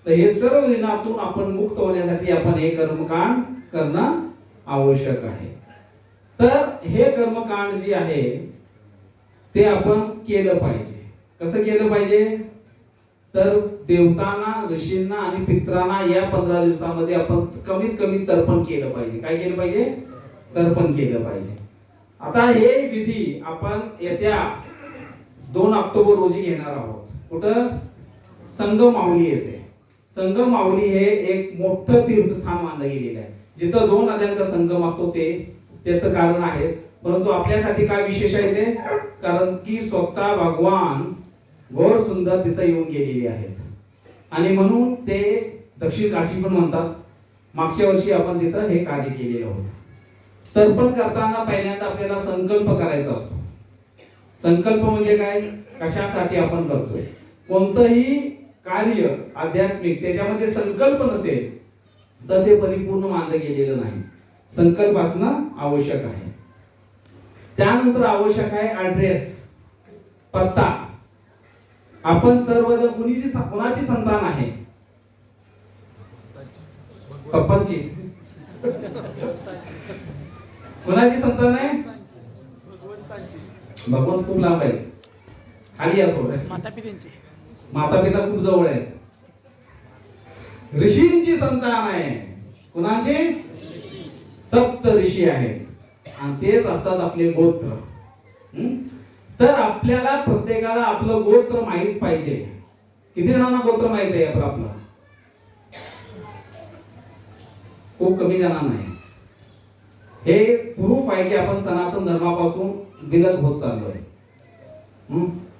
A: तर हे सर्व ऋणातून आपण मुक्त होण्यासाठी आपण हे कर्मकांड करणं आवश्यक आहे. तर हे कर्मकांड जे आहे ते आपण केलं पाहिजे. कसं केलं पाहिजे? तर देवतांना, ऋषींना आणि पित्रांना या 15 दिवसामध्ये आपण कमीत कमी तर्पण केलं पाहिजे. काय केलं पाहिजे? तर्पण केलं पाहिजे. आता हे विधी आपण येत्या 2 ऑक्टोबर रोजी घेणार आहोत. कुठं? संगम माऊली येते. संगम माऊली हे एक मोठं तीर्थस्थान मानलं गेलेलं आहे, जिथं 2 नद्यांचा संगम असतो. ते त्याचं कारण आहे. परंतु आपल्यासाठी काय विशेष आहे ते? कारण की स्वतः भगवान गौर सुंदर तिथं येऊन गेलेले आहेत आणि म्हणून ते दक्षिण काशी पण म्हणतात. मागच्या वर्षी आपण तिथं हे कार्य केलेलं होतं. तर्पण करताना पहिल्यांदा आपल्याला संकल्प करायचा असतो. संकल्प म्हणजे काय? कशासाठी आपण करतोय? कोणतंही कार्य आध्यात्मिक त्याच्यामध्ये संकल्प नसेल तर ते परिपूर्ण मानलं गेलेलं नाही. संकल्प असणं आवश्यक आहे. त्यानंतर आवश्यक आहे ऍड्रेस, पत्ता. आपण सर्वजण कुणाची संतान आहे? पप्पांची. कुणाची संतान आहे? भगवंत खूप लांब आहे, खाली या थोडं. माता पिता खूप जवळ आहेत. ऋषींची संतान आहे. कुणाची? सप्त ऋषी आहेत आणि तेच असतात आपले गोत्र. तर आपल्याला प्रत्येकाला आपलं गोत्र माहित पाहिजे. किती जणांना गोत्र माहित आहे आपलं? खूप कमी जणांना आहे. हे प्रूफ आहे की आपण सनातन धर्मापासून विलग होत चाललोय.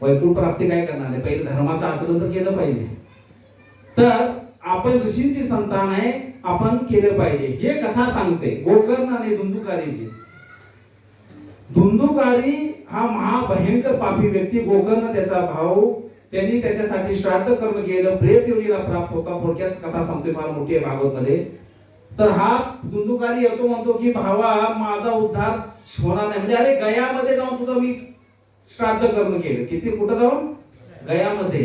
A: वैकुंठ प्राप्ती काय करणार आहे? पहिले धर्माचं आचरण तर केलं पाहिजे. तर आपण ऋषींची संतान आहे, आपण केलं पाहिजे. हे कथा सांगते गोकर्ण आणि धुंदुकारीची. धुंदुकारी हा महाभयंकर पापी व्यक्ती, गोकर्ण त्याचा भाऊ, त्यांनी त्याच्यासाठी श्राद्ध कर्म केलं, प्रेत योनीला प्राप्त होता. थोडक्यात कथा सांगतोय, फार मोठी आहे भागवत मध्ये. तर हा धुंदुकारी येतो, म्हणतो की भावा माझा उद्धार होणार नाही. म्हणजे अरे गयामध्ये जाऊन तुझं मी श्राद्ध कर्म केलं. किती? कुठं जाऊन? गयामध्ये.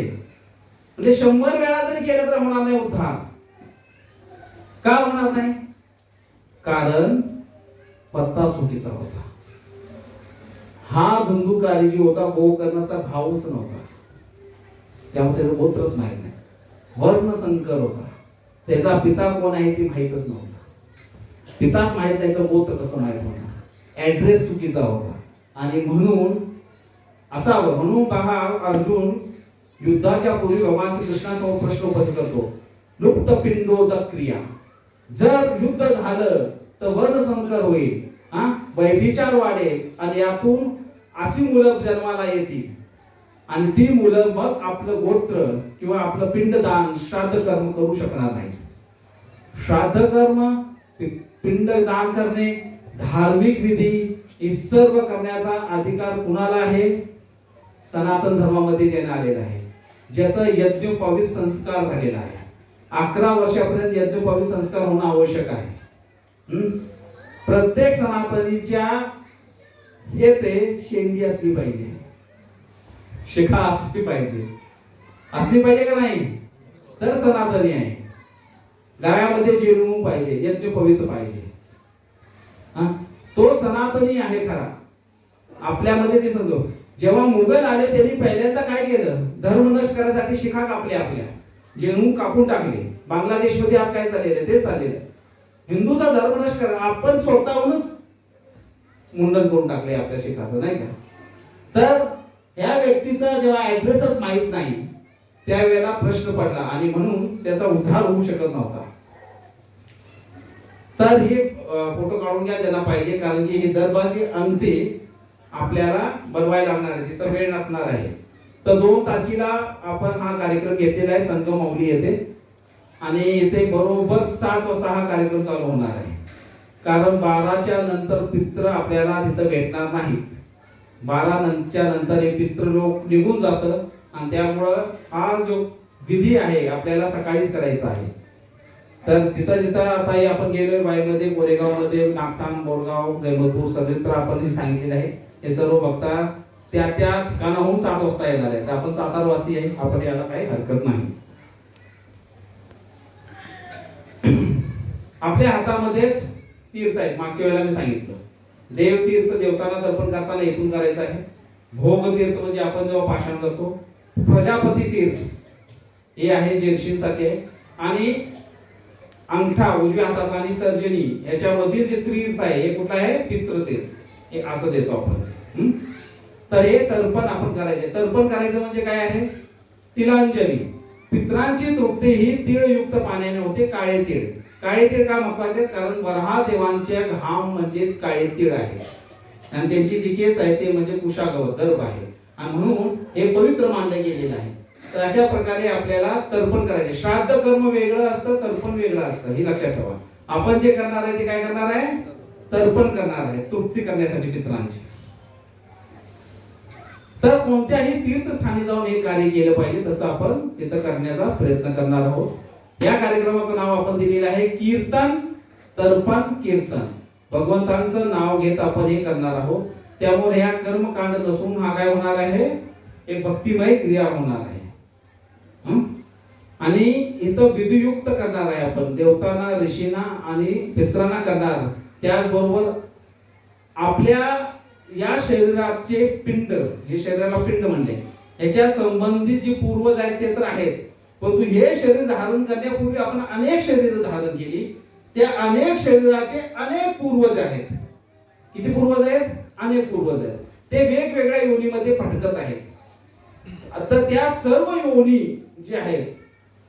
A: म्हणजे 100 वेळा जरी केलं तर होणार नाही उद्धार. का होणार नाही? कारण पत्ता चुकीचा होता. हा धुंदुकारी जी होता गोकर्णाचा भाऊच नव्हता, त्यामुळे त्याचं गोत्रच माहित नाही. वर्णसंकर होता. त्याचा पिता कोण आहे ते माहितच नव्हता. पिताच माहित नाही तर गोत्र कसं माहित होता? ऍड्रेस चुकीचा होता. आणि म्हणून असावं म्हणून पहा, अर्जुन युद्धाच्या पूर्वी भगवान श्रीकृष्णासमोर प्रश्न उपस्थित करतो. लुप्त पिंडोदक क्रिया. जर युद्ध झालं तर वर्णसंकर होईल, वैभिचार वाढेल आणि यातून अशी मुलं जन्माला येतील आणि ती मुलं मग आपलं गोत्र किंवा आपलं पिंडदान, श्राद्ध कर्म करू शकणार नाही. श्राद्ध कर्म, पिंडदान करणे, धार्मिक विधी हे सर्व करण्याचा अधिकार कुणाला आहे? सनातन धर्मामध्ये देण्यात आलेला आहे, ज्याचा यज्ञोपवीत संस्कार झालेला आहे. 11 वर्षापर्यंत यज्ञोपवीत संस्कार होणं आवश्यक आहे. प्रत्येक सनातनीच्या हे ते शेंडी असली पाहिजे, शिखा असली पाहिजे का नाही? तर सनातनी आहे. गायामध्ये जेणू पाहिजे, यज्ञोपवीत पाहिजे. तो सनातनी आहे खरा. आपल्यामध्ये ते समजो. जेव्हा मुघल आले त्यांनी पहिल्यांदा काय केलं? धर्म नष्ट करण्यासाठी शिखा कापल्या, आपल्या जेणू कापून टाकले. बांगलादेशमध्ये आज काय चाललेलं आहे ते चाललेलं आहे. हिंदूचा धर्म नष्ट करा, आपण स्वतःहूनच मुंडन करून टाकले आपल्या शिखाचं, नाही का? तर ह्या व्यक्तीचा जेव्हा ऍड्रेसच माहित नाही त्यावेळेला प्रश्न पडला आणि म्हणून त्याचा उद्धार होऊ शकत नव्हता. तर हे फोटो काढून घ्या ज्यांना पाहिजे, कारण की ही दरबारची अंगठी आपल्याला बनवायला लागणार आहे, तिथं वेळ नसणार आहे. तर 2 तारखेला आपण हा कार्यक्रम घेतलेला आहे संत माऊली येथे, आणि इथे बरोबर 7 वाजता हा कार्यक्रम चालू होणार आहे. कारण 12च्या नंतर पित्र आपल्याला तिथं भेटणार नाहीत. 12च्या नंतर हे पित्र लोक निघून जातं, आणि त्यामुळं हा जो विधी आहे आपल्याला सकाळीच करायचा आहे. तर जिथं जिथं आता आपण गेलोय वाईमध्ये, गोरेगावमध्ये, नागठाण, बोरगाव, गैमतपूर सगळीकडे आपण हे सांगितलेलं आहे. हे सर्व बघता त्या ठिकाणाहून 7 वाजता येणार आहे. तर आपण 7 वाजता आहे, आपण याला काही हरकत नाही. आपल्या हातामध्येच तीर्थ आहेत. मागच्या वेळेला मी सांगितलं, देव तीर्थ देवतांना तर्पण करताना इथून करायचं आहे. भोग तीर्थ म्हणजे आपण जेव्हा पाषाण करतो. प्रजापती तीर्थ हे आहे जेरशींसाठी आहे, आणि अंगठा उजव्या हाताचा आणि तर्जनी याच्यामधील जे तीर्थ आहे हे कुठलं आहे? पितृतीर्थ. हे असं देतो आपण. तर हे तर्पण आपण करायचे. तर्पण करायचं म्हणजे काय आहे? तिलांजली. पित्रांची तृप्ती ही तीळयुक्त पाण्याने होते. काळे तीळ. काळे तीळ का महत्वाचे? कारण वराह देवांचे घाम म्हणजे काळे तीळ आहे, आणि त्यांची जी केस आहे ते म्हणजे कुशागवत दर्भ आहे, आणि म्हणून हे पवित्र मानलं गेलेलं आहे. तर अशा प्रकारे आपल्याला तर्पण करायचे. श्राद्ध कर्म वेगळं असतं, तर्पण वेगळं असतं, हे लक्षात ठेवा. आपण जे करणार आहे ते काय करणार आहे? तर्पण करणार आहे, तृप्ती करण्यासाठी पित्रांची. तर कोणत्याही तीर्थस्थानी जाऊन हे कार्य केलं पाहिजे, तसं आपण तिथं करण्याचा प्रयत्न करणार आहोत. या कार्यक्रमाचं नाव आपण दिलेलं आहे कीर्तन तर्पण कीर्तन. भगवंतांचं नाव घेत आपण हे करणार आहोत. त्यामुळे ह्या कर्मकांड नसून हा काय होणार आहे? एक भक्तिमय क्रिया होणार आहे. आणि इथं विधियुक्त करणार आहे आपण, देवतांना, ऋषींना आणि पित्रांना करणार. त्याचबरोबर आपल्या या शरीराचे पिंड, हे शरीराला पिंड म्हणले, याच्या संबंधित जी पूर्वज आहेत ते तर आहेत, परंतु हे शरीर धारण करण्यापूर्वी आपण अनेक शरीर धारण केली. त्या अनेक शरीराचे अनेक पूर्वज आहेत. किती पूर्वज आहेत? अनेक पूर्वज आहेत. ते वेगवेगळ्या योनीमध्ये भटकत आहेत. आता त्या सर्व योनी जे आहेत,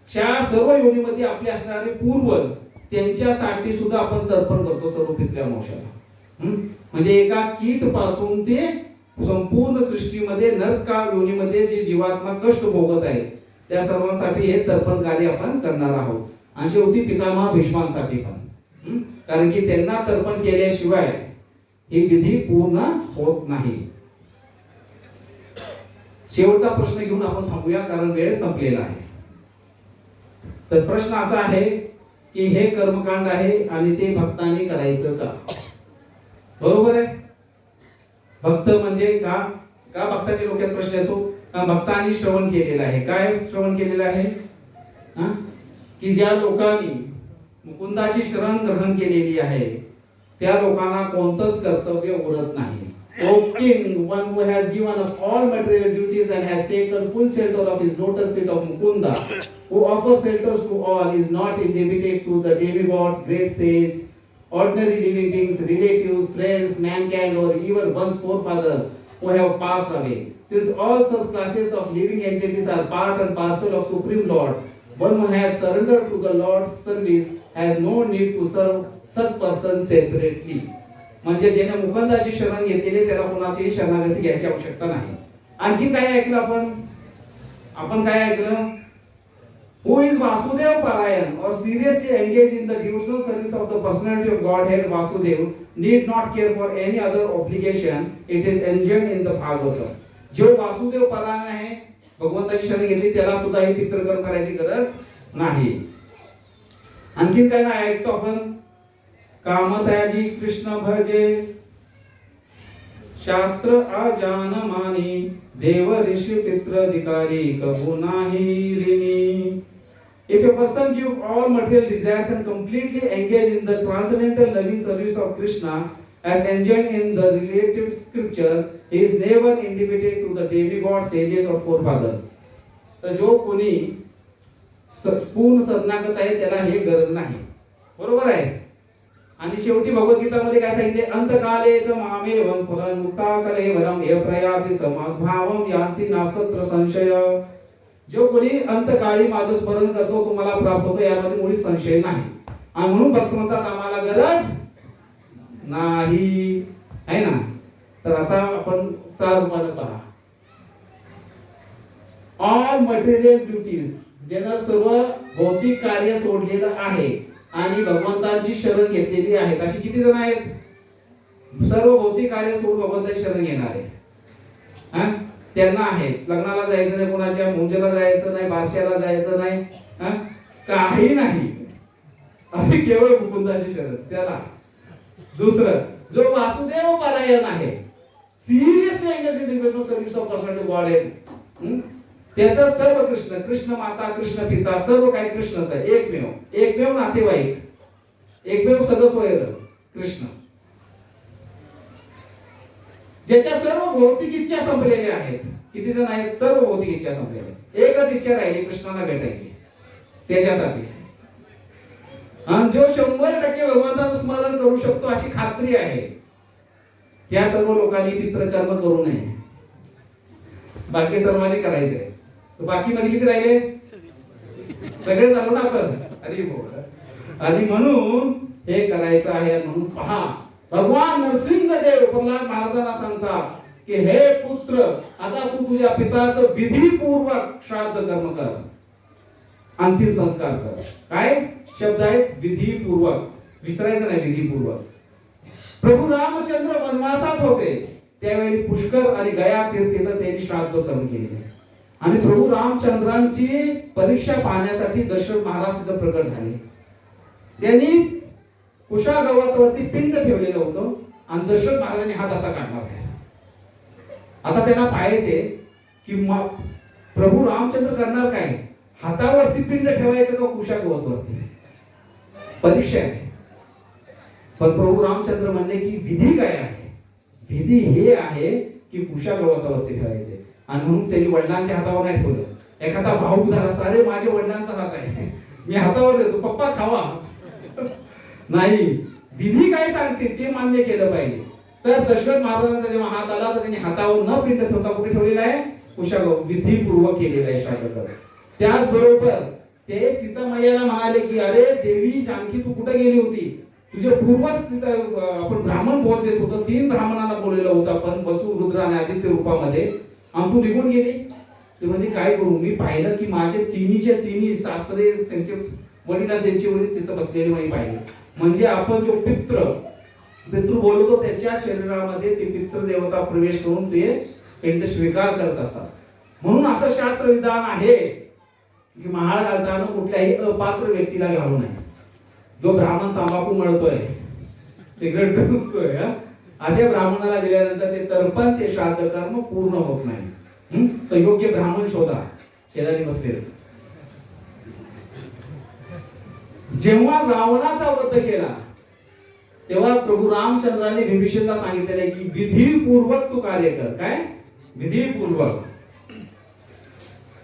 A: त्या सर्व योनीमध्ये आपले असणारे पूर्वज, त्यांच्यासाठी सुद्धा आपण तर्पण करतो सर्व पितृअमावस्याला. म्हणजे एका कीट पासून ते संपूर्ण सृष्टीमध्ये नरका योनीमध्ये जे जीवात्मा कष्ट भोगत आहेत त्या सर्वांसाठी हे तर्पण कार्य आपण करणार आहोत. आणि शेवटी पितामह भीष्मांसाठी पण, कारण की त्यांना तर्पण केल्याशिवाय ही विधी पूर्ण होत नाही. शेवटचा प्रश्न घेऊन आपण थांबूया, कारण वेळ संपलेला आहे. तर प्रश्न असा आहे की हे कर्मकांड आहे आणि ते भक्तांनी करायचं का? बरोबर आहे. भक्त म्हणजे का भक्ताच्या डोक्यात प्रश्न येतो का भक्तांनी श्रवण केलेलं आहे. काय श्रवण केलेलं आहे? की ज्या लोकांनी मुकुंदाची शरण ग्रहण केलेली आहे त्या लोकांना कोणतंच कर्तव्य उरत नाही. O king, one who has given up all material duties and has taken full shelter of his lotus feet of Mukunda, who offers shelters to all, is not indebted to the demigods, great sages, ordinary living beings, relatives, friends, mankind, or even one's forefathers who have passed away. Since all such classes of living entities are part and parcel of Supreme Lord, one who has surrendered to the Lord's service has no need to serve such persons separately. म्हणजे ज्याने मुकुंदाची शरण घेतलेली त्याला कोणाचीही शरणागती घ्यायची आवश्यकता नाही. आणखी काय ऐकलं आपण काय ऐकलं? who is Vasudev Parayan or seriously engaged in the devotional service of the personality of Godhead Vasudev need not care for any other obligation. It is enjoined in the Bhagavatam. जो वासुदेव परायण आहे, भगवंताची शरण घेतली, त्याला सुद्धा ही पितृकर्म करायची गरज नाही. आणखीन काय नाही ऐकतो आपण, कामतयाजी कृष्ण भजे शास्त्र अजान मानी देव ऋषि पितृ अधिकारी कबू नाही ऋणी. If a person give all material desires and completely engage in the transcendental loving service of Krishna as enjoined in the related scripture, he is never indebted to the demigod, sages or forefathers. तर जो कोणी पूर्ण शरणागत आहे त्याला हे गरज नाही. बरोबर आहे. आणि शेवटी भगवद्गीता मध्ये काय सांगितले, अंतकालेच मामेवं पुराण मुक्ताकले वरम हे प्रयाति समभावम यान्ति नास्तत्र संशय. जो कोणी अंतकाळी माझं स्मरण करतो तो मला प्राप्त होतो, यामध्ये मुळीच संशय नाही. आणि म्हणून भक्त म्हणतात आम्हाला गरज नाही, आहे ना. तर आता आपण साधारणपणे पहा, ऑल मटेरियल ड्युटीज, ज्यांना सर्व भौतिक कार्य सोडलेलं आहे आणि भगवंतांची शरण घेतलेली आहेत, अशी किती जण आहेत? सर्व भौतिक कार्य सोडून भगवंताची शरण घेणारे त्यांना आहेत. लग्नाला जायचं नाही, कोणाच्या मुंजेला जायचं नाही, बारशाला जायचं नाही, काही नाही, अरे केवळ मुकुंदाची शरण त्याला. दुसरं, जो वासुदेव पारायण आहे, seriously engage in devotional service of personality God, त्याचा सर्व कृष्ण, कृष्ण माता, कृष्ण पिता, सर्व काही कृष्णच आहे. एकमेव नातेवाईक, एकमेव सदस्य कृष्ण, ज्याच्या सर्व भौतिक इच्छा संपलेल्या आहेत. किती जण आहेत? सर्व भौतिक इच्छा संपलेल्या. एकच इच्छा राहिली, कृष्णाला भेटायची, त्याच्यासाठी. आणि जो 100% भगवंताचं स्मरण करू शकतो अशी खात्री आहे, त्या सर्व लोकांनी पितृकर्म करू नये. बाकी सर्वांनी करायचंय. बाकी मध्ये किती राहिले? सगळे झालो ना आपण. आणि म्हणून हे करायचं आहे. म्हणून पहा, भगवान नरसिंहदेव प्रल्हाद महाराजांना सांगतात की हे पुत्र, आता तू तुझ्या पिताचं विधीपूर्वक श्राद्ध कर्म कर, अंतिम संस्कार कर. काय शब्द आहेत? विधीपूर्वक, विसरायचं नाही, विधीपूर्वक. प्रभू रामचंद्र वनवासात होते त्यावेळी पुष्कर आणि गया तीर्थेला त्यांनी श्राद्ध कर्म केले. आणि प्रभू रामचंद्रांची परीक्षा पाहण्यासाठी दशरथ महाराज तिथं प्रकट झाले. त्यांनी कुशागवतावरती पिंड ठेवलेलं होतं आणि दशरथ महाराजांनी हात असा काढला होता. आता त्यांना पाहायचे की प्रभू रामचंद्र करणार काय, हातावरती पिंड ठेवायचं का कुशागवतावरती, परीक्षा आहे. पण प्रभू रामचंद्र म्हणले की विधी काय आहे? विधी हे आहे की कुशागवतावरती ठेवायचे. आणि म्हणून त्यांनी वडिलांच्या हातावर नाही ठेवलं. एखादा भाऊक झाला असता, अरे माझ्या वडिलांचा हात आहे, मी हातावर देतो, पप्पा खावा. नाही, विधी काय सांगते ते मान्य केलं पाहिजे. तर दशरथ महाराजांचा जेव्हा हात आला तर त्यांनी हातावर न पिंड ठेवता कुठे ठेवलेला आहे? कुशागव, विधीपूर्वक केलेला आहे श्राद्ध. त्याचबरोबर ते सीतामाईला म्हणाले की अरे देवी जानकी, तू कुठे गेली होती? तुझे पूर्वज आपण ब्राह्मण भोज देत होतो, 3 ब्राह्मणांना बोललेलं होतं आपण, वसु, रुद्र आणि आदित्य रूपामध्ये, आणि तू निघून गेली. ते म्हणजे काय करू, मी पाहिलं की माझे तिन्ही सासरे, त्यांचे वडील आणि त्यांचे वडील तिथं बसलेले मी पाहिले. म्हणजे आपण जो पितृ बोलतो त्याच्या शरीरामध्ये ते पितृ देवता प्रवेश करून ते पिंड स्वीकार करत असतात. म्हणून असं शास्त्र विधान आहे की महाळ घालताना कुठल्याही अपात्र व्यक्तीला घालू नये. जो ब्राह्मण तंबाखू मळतोय, सिगरेट पितोय, अशा ब्राह्मणाला दिल्यानंतर ते तर्पण, ते श्राद्ध कर्म पूर्ण होत नाही. तर योग्य ब्राह्मण शोधा, शेजारी बसलेले. जेव्हा रावणाचा वध केला तेव्हा प्रभू रामचंद्राने विभीषणला सांगितलेले की विधीपूर्वक तू कार्य कर. काय? विधीपूर्वक.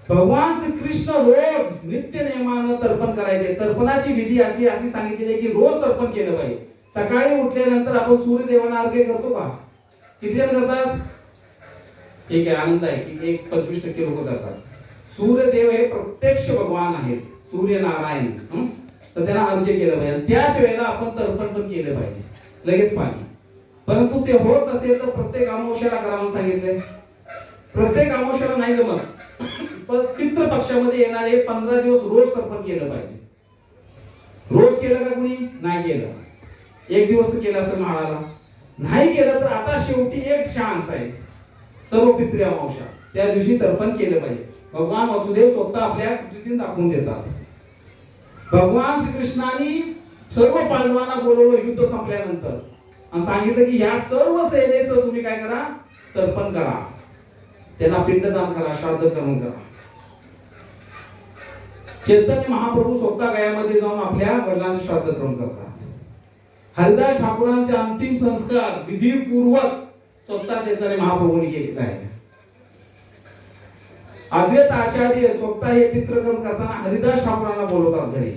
A: भगवान श्री कृष्ण रोज नित्य नेमानं तर्पण करायचे. तर्पणाची विधी अशी सांगितलेली आहे की रोज तर्पण केलं पाहिजे. सकाळी उठल्यानंतर आपण सूर्यदेवांना अर्घ्य करतो का? किती जण करतात? ठीक आहे, आनंद आहे की 25% लोक करतात. सूर्यदेव हे प्रत्यक्ष भगवान आहेत, सूर्यनारायण. तर त्यांना अर्घ्य केलं पाहिजे. त्याच वेळेला आपण तर्पण पण केलं पाहिजे, लगेच पाणी. परंतु ते होत नसेल तर प्रत्येक अमावस्याला करावं सांगितलंय. प्रत्येक अमावस्याला नाही जमत, पितृ पक्षामध्ये येणारे 15 दिवस रोज तर्पण केलं पाहिजे. रोज केलं का कुणी? नाही केलं. एक दिवस तर केलं असेल महाळाला. नाही केलं तर आता शेवटी एक चान्स आहे, सर्व पितृ अमावस्या त्या दिवशी तर्पण केलं पाहिजे. भगवान वासुदेव स्वतः आपल्या कृतीतून दाखवून देतात. भगवान श्रीकृष्णाने सर्व पांडवांना बोलवलं युद्ध संपल्यानंतर आणि सांगितलं की ह्या सर्व सेनेचं तुम्ही काय करा? तर्पण करा, त्यांना पिंडदान करा, श्राद्ध कर्म करा. चैतन्य महाप्रभू स्वतः गयामध्ये जाऊन आपल्या वडिलांचे श्राद्ध कर्म करतात. हरिदास ठाकूरांचे अंतिम संस्कार विधीपूर्वक स्वतः चैतन्य महाप्रभूंनी केलेले आहे. अद्वैत आचार्य स्वतः हे पितृकर्म करताना हरिदास ठाकूरांना बोलवतात घरी.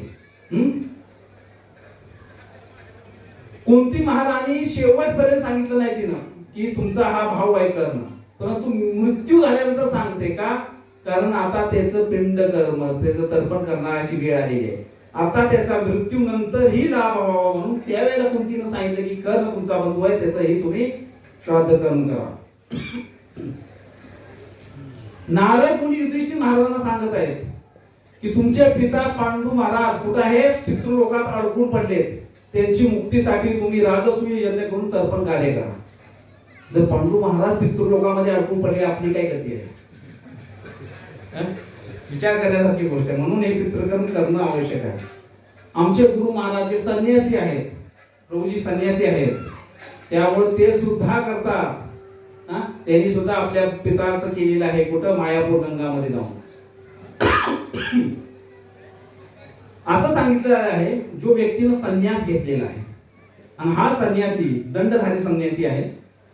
A: कोणती महाराणी शेवटपर्यंत सांगितलं नाही तिनं की तुमचा हा भाव आहे करणं, परंतु मृत्यू झाल्यानंतर सांगते का? कारण आता त्याचं पिंड कर्म, त्याचं तर्पण करण्याची वेळ आलेली आहे. आता त्याचा मृत्यू नंतरही लाभ व्हावा म्हणून त्यावेळेला कुंतीनं सांगितलं की कर्ण तुमचा बंधू आहे, त्याचंही तुम्ही श्राद्ध कर्म करा. नारद मुनी युधिष्ठिर महाराजांना सांगत आहेत की तुमचे पिता पांडू महाराज कुठे आहेत? पितृलोकात अडकून पडलेत. त्यांची मुक्तीसाठी तुम्ही राजसूय यज्ञ करून तर्पण कार्य करा. जर पांडू महाराज पितृलोकामध्ये अडकून पडले, आपली काय गती आहे? विचार करण्यासारखी गोष्ट आहे. म्हणून हे पितृकर्म करणं आवश्यक आहे. आमचे गुरु महाराज जे संन्यासी आहेत, प्रभूजी संन्यासी आहेत, त्यामुळे ते सुद्धा करतात. त्यांनी सुद्धा आपल्या पिताचं केलेलं आहे. कुठं? मायापूर गंगामध्ये जाऊन. असं सांगितलेलं आहे जो व्यक्तीनं संन्यास घेतलेला आहे आणि हा संन्यासी दंडधारी संन्यासी आहे.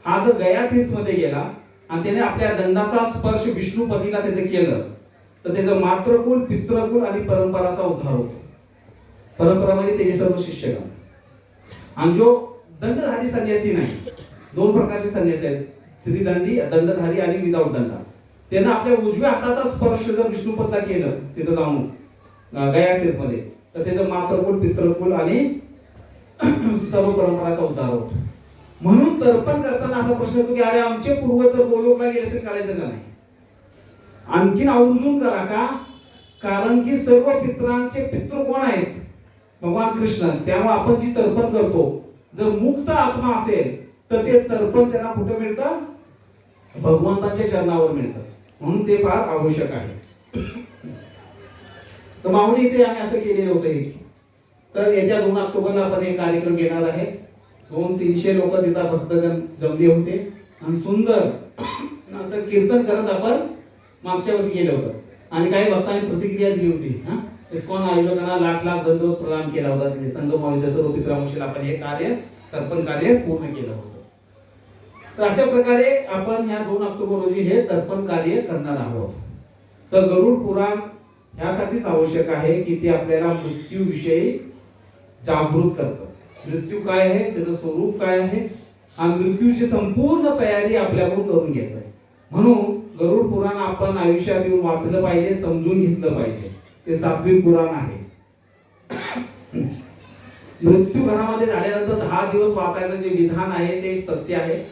A: हा जर गया तीर्थ मध्ये गेला आणि त्याने आपल्या दंडाचा स्पर्श विष्णुपतीला तिथे केलं तर त्याचं मातृकुल, पितृकुल आणि परंपराचा उद्धार होतो. परंपरामध्ये त्याचे सर्व शिष्यगण. आणि जो दंडधारी संन्यासी नाही, दोन प्रकारचे संन्यासी आहेत, त्रिदंडी, दंडधारी आणि विदाऊट दंडा. त्यानं आपल्या उजव्या हाताचा स्पर्श जर विष्णुपतला केलं तिथं जाऊन गया तीर्थ मध्ये, तर त्याचं मातृकुल, पितृकुल आणि सर्व परंपराचा उद्धार होतो. म्हणून तर्पण करताना असा प्रश्न येतो की अरे आमचे पूर्वज जर गोलोकला गेले असेल, करायचं का नाही? आणखीन आवर्जून करा का? कारण की सर्व पितरांचे पितृ कोण आहेत? भगवान कृष्ण. त्यामुळे आपण जी तर्पण करतो, जर मुक्त आत्मा असेल तर ते तर्पण त्यांना कुठं मिळतं? भगवंताच्या चरणावर मिळतं. म्हणून ते फार आवश्यक आहे. तर माऊली इथे आम्ही असं केलेलं होतं. तर येत्या 2 ऑक्टोबरला आपण एक कार्यक्रम घेणार आहे. 200-300 लोक तिथं भक्तजन जमले होते आणि सुंदर असं कीर्तन करत आपण मागच्या वर्षी गेलो होतो. आणि काही भक्तांनी प्रतिक्रिया दिली होती. इस्कॉन आयोजकांना लाख लाख दंडवत प्रणाम केला होता. तिथे संगमावलीच्या सर्व पितरांशीला आपण हे कार्य, तर्पण कार्य पूर्ण केलं होतं. तर अशा प्रकारे आपण ह्या 2 ऑक्टोबर रोजी हे तर्पण कार्य करणार आहोत. तर गरुड पुराण यासाठीच आवश्यक आहे की ते आपल्याला मृत्यूविषयी जागृत करतं. मृत्यू काय आहे, त्याचं स्वरूप काय आहे, आणि मृत्यूची संपूर्ण तयारी आपल्याकडून करून घेतोय. म्हणून गरुड पुराण आपण आयुष्यात येऊन वाचलं पाहिजे, समजून घेतलं पाहिजे. ते सात्विक पुराण आहे. मृत्यू घरामध्ये झाल्यानंतर 10 दिवस वाचायचं जे विधान आहे ते सत्य आहे,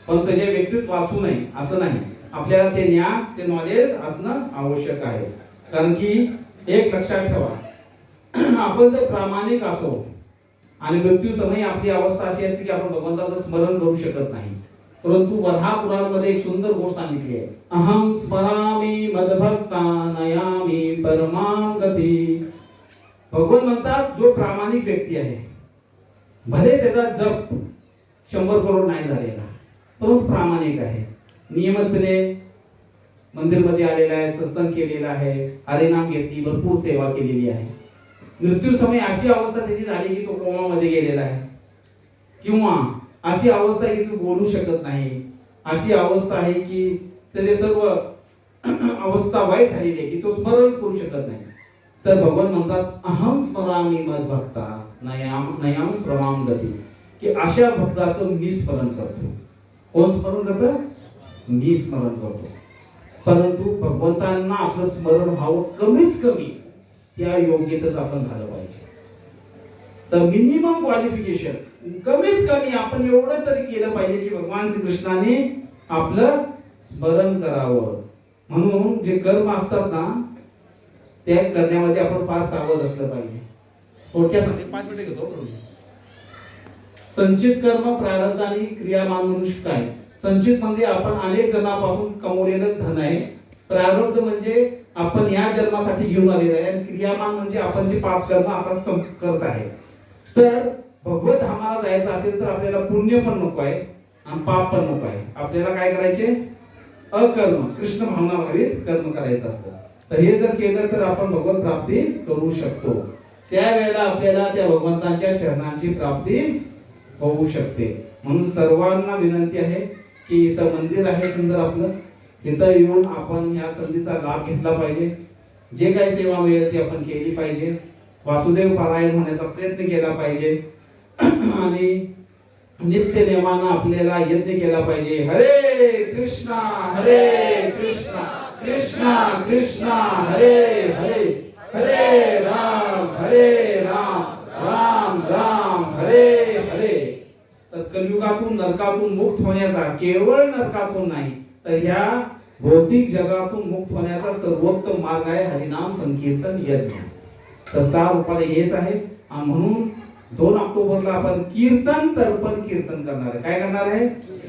A: पण त्याच्या व्यक्तीत वाचू नये असं नाही. आपल्याला ते ज्ञान, ते नॉलेज असणं आवश्यक आहे. कारण की एक लक्षात ठेवा, आपण जर प्रामाणिक असो आणि मृत्यू समयी आपली अवस्था अशी असते की आपण भगवंताचं स्मरण करू शकत नाही. परंतु वराह पुराणामध्ये एक सुंदर गोष्ट सांगितली आहे. अहम स्मरामि मदभक्ता नयामि परमां गती. भगवान म्हणतात जो प्रामाणिक व्यक्ती आहे, भले त्याचा जप 100 करोड नाही झालेला, परंतु प्रामाणिक आहे, नियमितपणे मंदिरमध्ये आलेला आहे, सत्संग केलेला आहे, हरिनाम घेतली, भरपूर सेवा केलेली आहे. मृत्यू समय अशी अवस्था त्याची झाली की तो कोमामध्ये गेलेला आहे, किंवा अशी अवस्था आहे की तू बोलू शकत नाही, अशी अवस्था आहे की त्याचे सर्व अवस्था वाईट झालेली आहे की तो स्मरणच करू शकत नाही. तर भगवान म्हणतात अहम स्मरामि मद्भक्ता नयाम प्रमाम गती, की अशा भक्ताचं मी स्मरण करतो. कोण स्मरण करतं? मी स्मरण करतो. परंतु भगवंतांना आपलं स्मरण व्हावं कमीत कमी त्या योग्यतेच आपण झालं पाहिजे. तर मिनिमम क्वालिफिकेशन, कमीत कमी आपण एवढं तरी केलं पाहिजे की भगवान श्रीकृष्णाने आपलं स्मरण करावं. म्हणून जे कर्म असतात ना त्या करण्यामध्ये आपण फार सावध असलं पाहिजे. थोडक्यासाठी 5 मिनिटं घेतो. संचित कर्म, प्रारब्ध आणि क्रियामान मनुष्य काय. संचित म्हणजे आपण अनेक जन्मापासून कमवलेलं धन आहे. प्रारब्ध म्हणजे आपण या जन्मासाठी घेऊन आलेलं आहे. आणि क्रियामान म्हणजे आपण जे पाप कर्म आता करत आहे. तर भगवत धामाला जायचं असेल तर आपल्याला पुण्य पण नको आहे आणि पाप पण नको आहे. आपल्याला काय करायचे, अकर्म, कृष्ण भावना भावित कर्म करायचं असतं. तर हे जर केलं तर आपण भगवत प्राप्ती करू शकतो. त्यावेळेला आपल्याला त्या भगवंतांच्या शरणांची प्राप्ती होऊ शकते. म्हणून सर्वांना विनंती आहे की इथं मंदिर आहे सुंदर आपलं, इथं येऊन आपण या संधीचा लाभ घेतला पाहिजे. जे काही सेवा मिळेल ती आपण केली पाहिजे. वासुदेव पारायण होण्याचा प्रयत्न केला पाहिजे आणि नित्य नेमानं आपल्याला यज्ञ केला पाहिजे. हरे कृष्णा कृष्णा कृष्णा हरे हरे, हरे राम राम राम हरे हरे. तर कलियुगातून नरकातून मुक्त होण्याचा, केवळ नरकातून नाही तर ह्या भौतिक जगातून मुक्त होण्याचा सर्वोत्तम मार्ग आहे हरिनाम संकीर्तन यज्ञ. तर 6 रूपाने हेच आहे. म्हणून 2 ऑक्टोबरला आपण कीर्तन तर्पण कीर्तन करणार आहे. काय करणार आहे,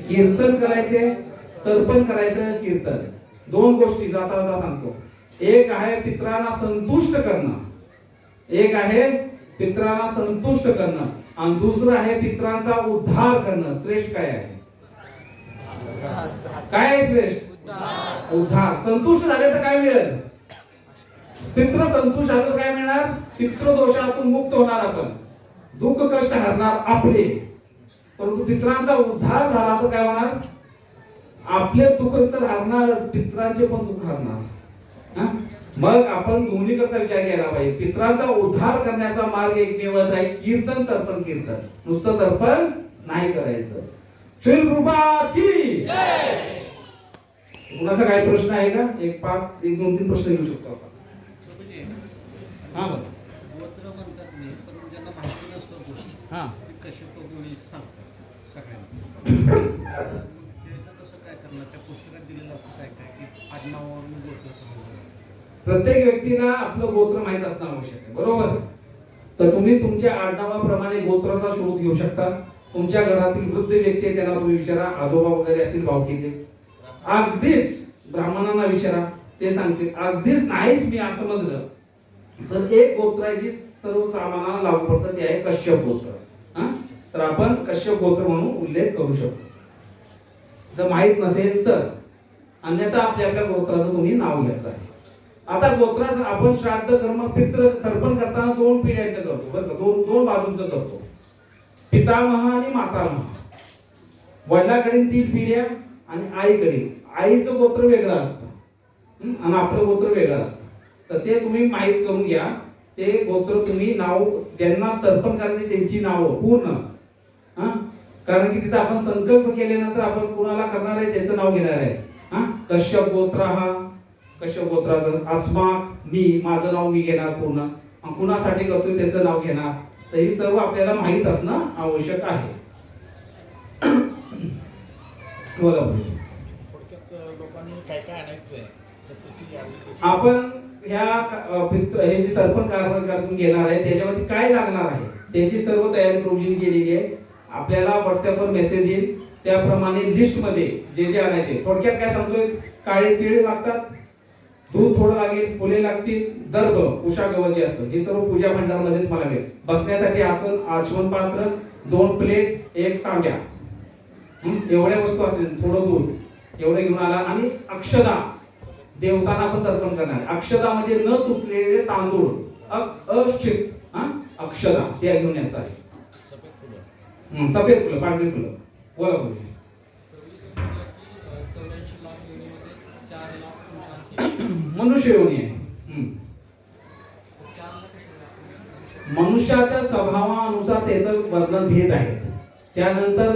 A: कीर्तन करायचे, तर्पण करायचं. कीर्तन 2 गोष्टी जाता जाता सांगतो. एक आहे पितरांना संतुष्ट करणं, एक आहे पितरांना संतुष्ट करणं आणि दुसरं आहे पितरांचा उद्धार करणं. श्रेष्ठ काय आहे, काय आहे श्रेष्ठ, उद्धार. संतुष्ट झाले तर काय मिळेल, पितृ संतुष्ट झाले तर काय मिळणार, पितृदोषातून मुक्त होणार आपण, दुःख कष्ट हरणार आपले. परंतु पितरांचा उद्धार झाला तर काय होणार, आपले दुःख तर हरणारच, पितरांचे पण दुःख हरणार. मग आपण दोन्हीकडचा विचार केला पाहिजे. पितरांचा उद्धार करण्याचा मार्ग एकमेवच आहे कीर्तन तर्पण कीर्तन. नुसतं तर्पण नाही करायचं. श्री प्रभुपाद की जय. कुणाचा काय प्रश्न आहे का, 1-2-3 प्रश्न घेऊ शकतो आपण. हा बघ
E: गोत्र म्हणतात नाही, पण ज्यांना माहिती नसतं गोष्ट,
A: हा
E: कश्यप मुनी सांगतात सगळ्यांना. ते कसं काय करणार, त्या पुस्तकात दिलेलं असं काय काय की आडनावावरून गोत्र समजलं.
A: प्रत्येक व्यक्तीला आपलं गोत्र माहित असणं आवश्यक आहे, बरोबर. तर तुम्ही तुमच्या आडनावाप्रमाणे गोत्राचा शोध घेऊ शकता. तुमच्या घरातील वृद्ध व्यक्ती आहे त्यांना तुम्ही विचारा, आजोबा वगैरे असतील भावकीचे, अगदीच ब्राह्मणांना विचारा, ते सांगतील. अगदीच नाहीच मी असं समजलं तर एक गोत्र आहे जी सर्वसामान्यांना लागू पडतं, ते आहे कश्यप गोत्र. तर आपण कश्यप गोत्र म्हणून उल्लेख करू शकतो जर माहित नसेल तर. अन्यथा आपल्या आपल्या गोत्राचं तुम्ही नाव घ्यायचं आहे. आता गोत्राचं आपण श्राद्ध कर्म पितृ तर्पण करताना 2 पिढ्यांचं करतो बरं का, दोन बाजूंचं करतो. पितामह आणि मातामह, वडिलांकडील 3 पिढ्या आणि आईकडील. आईचं गोत्र वेगळं असतं आणि आपलं गोत्र वेगळं असतं. तर ते तुम्ही माहित करून घ्या. ते गोत्र तुम्ही नाव ज्यांना तर्पण करायचे त्यांची नावं पूर्ण, कारण की तिथं आपण संकल्प केल्यानंतर आपण कुणाला करणार आहे त्याचं नाव घेणार आहे. कश्यप गोत्र, हा कश्यप गोत्राचं अस्माक मी, माझं नाव मी घेणार पूर्ण, कुणासाठी करतोय त्याचं नाव घेणार. तर हे सर्व आपल्याला माहित असणं आवश्यक आहे. बोला.
B: लोकांनी काय काय आणायचंय
A: आपण हे जे तर्पण करून घेणार आहे त्याच्यामध्ये काय लागणार आहे त्याची सर्व तयारी प्रोव्हिजन केलेली आहे. आपल्याला व्हॉट्सअपवर मेसेज येईल, त्याप्रमाणे लिस्ट मध्ये जे जे आणायचे. थोडक्यात काय सांगतोय, काळे तिळ लागतात, दूध थोडं लागेल, फुले लागतील, दर्भ उषा गव्हाची असतं. हे सर्व पूजा भंडारमध्ये तुम्हाला मिळेल. बसण्यासाठी आसन, आचमन पात्र, 2 प्लेट, 1 तांब्या, एवढ्या वस्तू असतील, थोडं दूध एवढे घेऊन आला. आणि अक्षदा, देवतांना आपण तर्पण करणार. अक्षदा म्हणजे न तुटलेले तांदूळ, अक्षित अक्षदा, ते घेऊन यायचं आहे. सफेद फुलं, पांढरी फुलं. बोला बोला. मनुष्य योनी आहे. मनुष्याच्या स्वभावानुसार त्याचं वर्णन भेद आहेत. त्यानंतर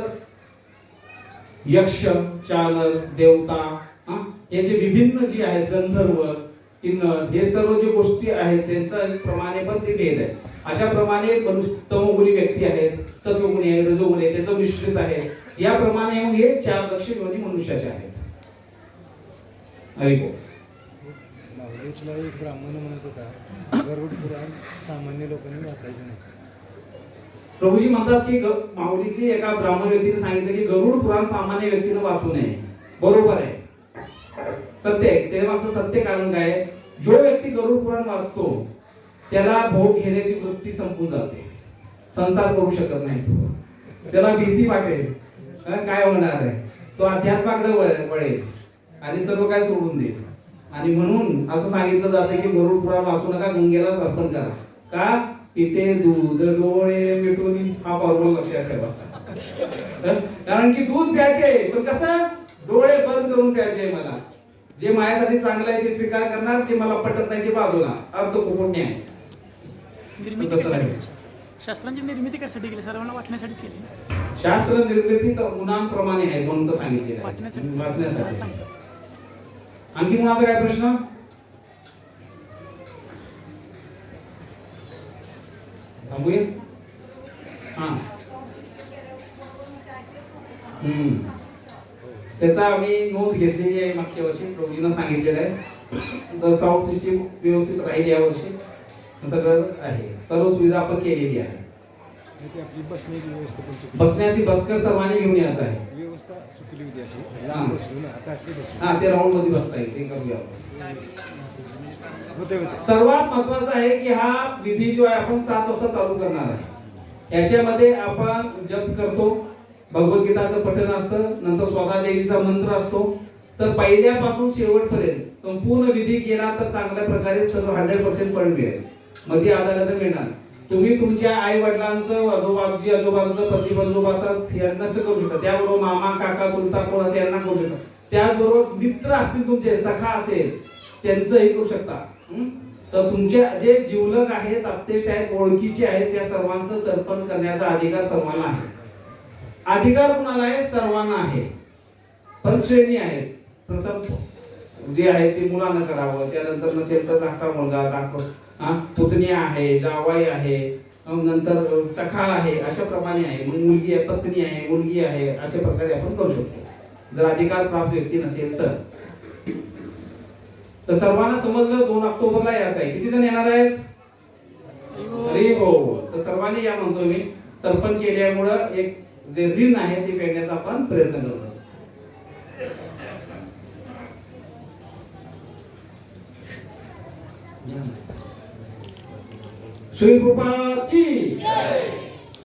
A: यक्ष, चालक, देवता, हे जे विभिन्न जे आहेत, गंधर्व, किन्नर, हे सर्व जे गोष्टी आहेत त्यांचा प्रमाणे पण ते भेद आहे. अशा प्रमाणे तमोगुणी व्यक्ती आहेत, सत्वगुणी आहे, रजोगुणी आहे, त्याचं मिश्रित आहे. याप्रमाणे मग हे 4 लक्ष योनी मनुष्याचे आहेत. हरिभो.
F: माऊलीतला एक ब्राह्मण म्हणत होता गरुड पुराण सामान्य लोकांनी वाचायचं नाही.
A: प्रभूजी म्हणतात की माऊलीतली एका ब्राह्मण व्यक्तीने सांगितलं की गरुड पुराण सामान्य व्यक्तीने वाचू नये. बरोबर आहे, सत्य आहे. ते मागचं सत्य कारण काय आहे? जो व्यक्ती गरुड पुराण वाचतो त्याला भोग घेण्याची वृत्ती संपून जाते, संसार करू शकत नाही तो, त्याला भीती वाटेल काय होणार आहे, तो अध्यात्माकडे वळेल आणि सर्व काय सोडून देईल. आणि म्हणून असं सांगितलं जातं की गरुड पुराण वाचू नका, गंगेला अर्पण करा. का? पिते दूध डोळे मिटून, हा फॉर्म्युला लक्षात ठेवा. कारण की दूध प्यायचे पण कसं डोळे बंद करून प्यायचे. मला जे माझ्यासाठी चांगलं आहे ते स्वीकार करणार, जे मला पटत नाही ते बाजूला. अर्थ कुपुण्य आहे.
G: शास्त्रांची निर्मिती कशासाठी केली? सर्वांना वाचण्यासाठीच केली ना.
A: शास्त्र निर्मिती तर गुणांप्रमाणे आहे म्हणून तर सांगितलेलं आहे,
G: वाचण्यासाठी.
A: वाचण्यासाठी. आणखी कुणाचा काय प्रश्न? थांबूया. हा त्याचा आम्ही नोंद घेतलेली आहे मागच्या वर्षी, प्रभूजीनं सांगितलेलं आहे. तर साऊंड सिस्टीम व्यवस्थित राहील या वर्षी, सगळं आहे, सर्व सुविधा आपण केलेली आहे.
F: ते आपली बसण्याची व्यवस्था पण चुकली.
A: बसण्याची बसकर सर्वांनी घेऊन यायचं आहे.
F: व्यवस्था चुकली होती अशी लांब बसलो ना, आता अशी बसलो.
A: हा ते राऊंड मध्ये बसता येईल, ते करूया.
F: होते
A: सर्वात महत्वाचं आहे की हा विधी जो आहे आपण 7 वाजता चालू करणार आहे. याच्यामध्ये आपण जप करतो, भगवद्गीताचं पठण असतं, नंतर स्वतः देवीचा मंत्र असतो. तर पहिल्यापासून शेवटपर्यंत संपूर्ण विधी केला तर चांगल्या प्रकारे सर्व 100% फळ मिळेल. मध्ये आधार तर मिळणार. तुम्ही तुमच्या आई वडिलांचं, आजोबाजी आजोबांचं, पती बंधुबाचं यांनाच करू शकता. त्याबरोबर मामा काका चुलता कोणाचं यांना करू शकता. त्याचबरोबर मित्र असतील तुमचे, सखा असेल त्यांचंही करू शकता. तर तुमचे जे जीवलग आहेत, अपतेष्ट आहेत, ओळखीचे आहेत, त्या सर्वांचं तर्पण करण्याचा अधिकार सर्वांना आहे. अधिकार कुणाला आहे? सर्वांना आहे. पण श्रेणी आहेत. प्रथम जे आहे ते मुलांना करावं, त्यानंतर नसेल तर धाकटा मुलगा, पुतणी आहे, जावाई आहे, नंतर सखा आहे, अशा प्रमाणे आहे. मग मुलगी आहे, पत्नी आहे, मुलगी आहे, अशा प्रकारे आपण करू शकतो जर अधिकार प्राप्त व्यक्ती नसेल तर. तर सर्वांना समजलं 2 ऑक्टोबरला यायचं आहे. किती जण येणार आहेत? अरे हो. तर सर्वांनी या म्हणतो मी. तर्पण केल्यामुळं एक जे ऋण आहे ते फेडण्याचा आपण प्रयत्न करतो. श्री कृपा की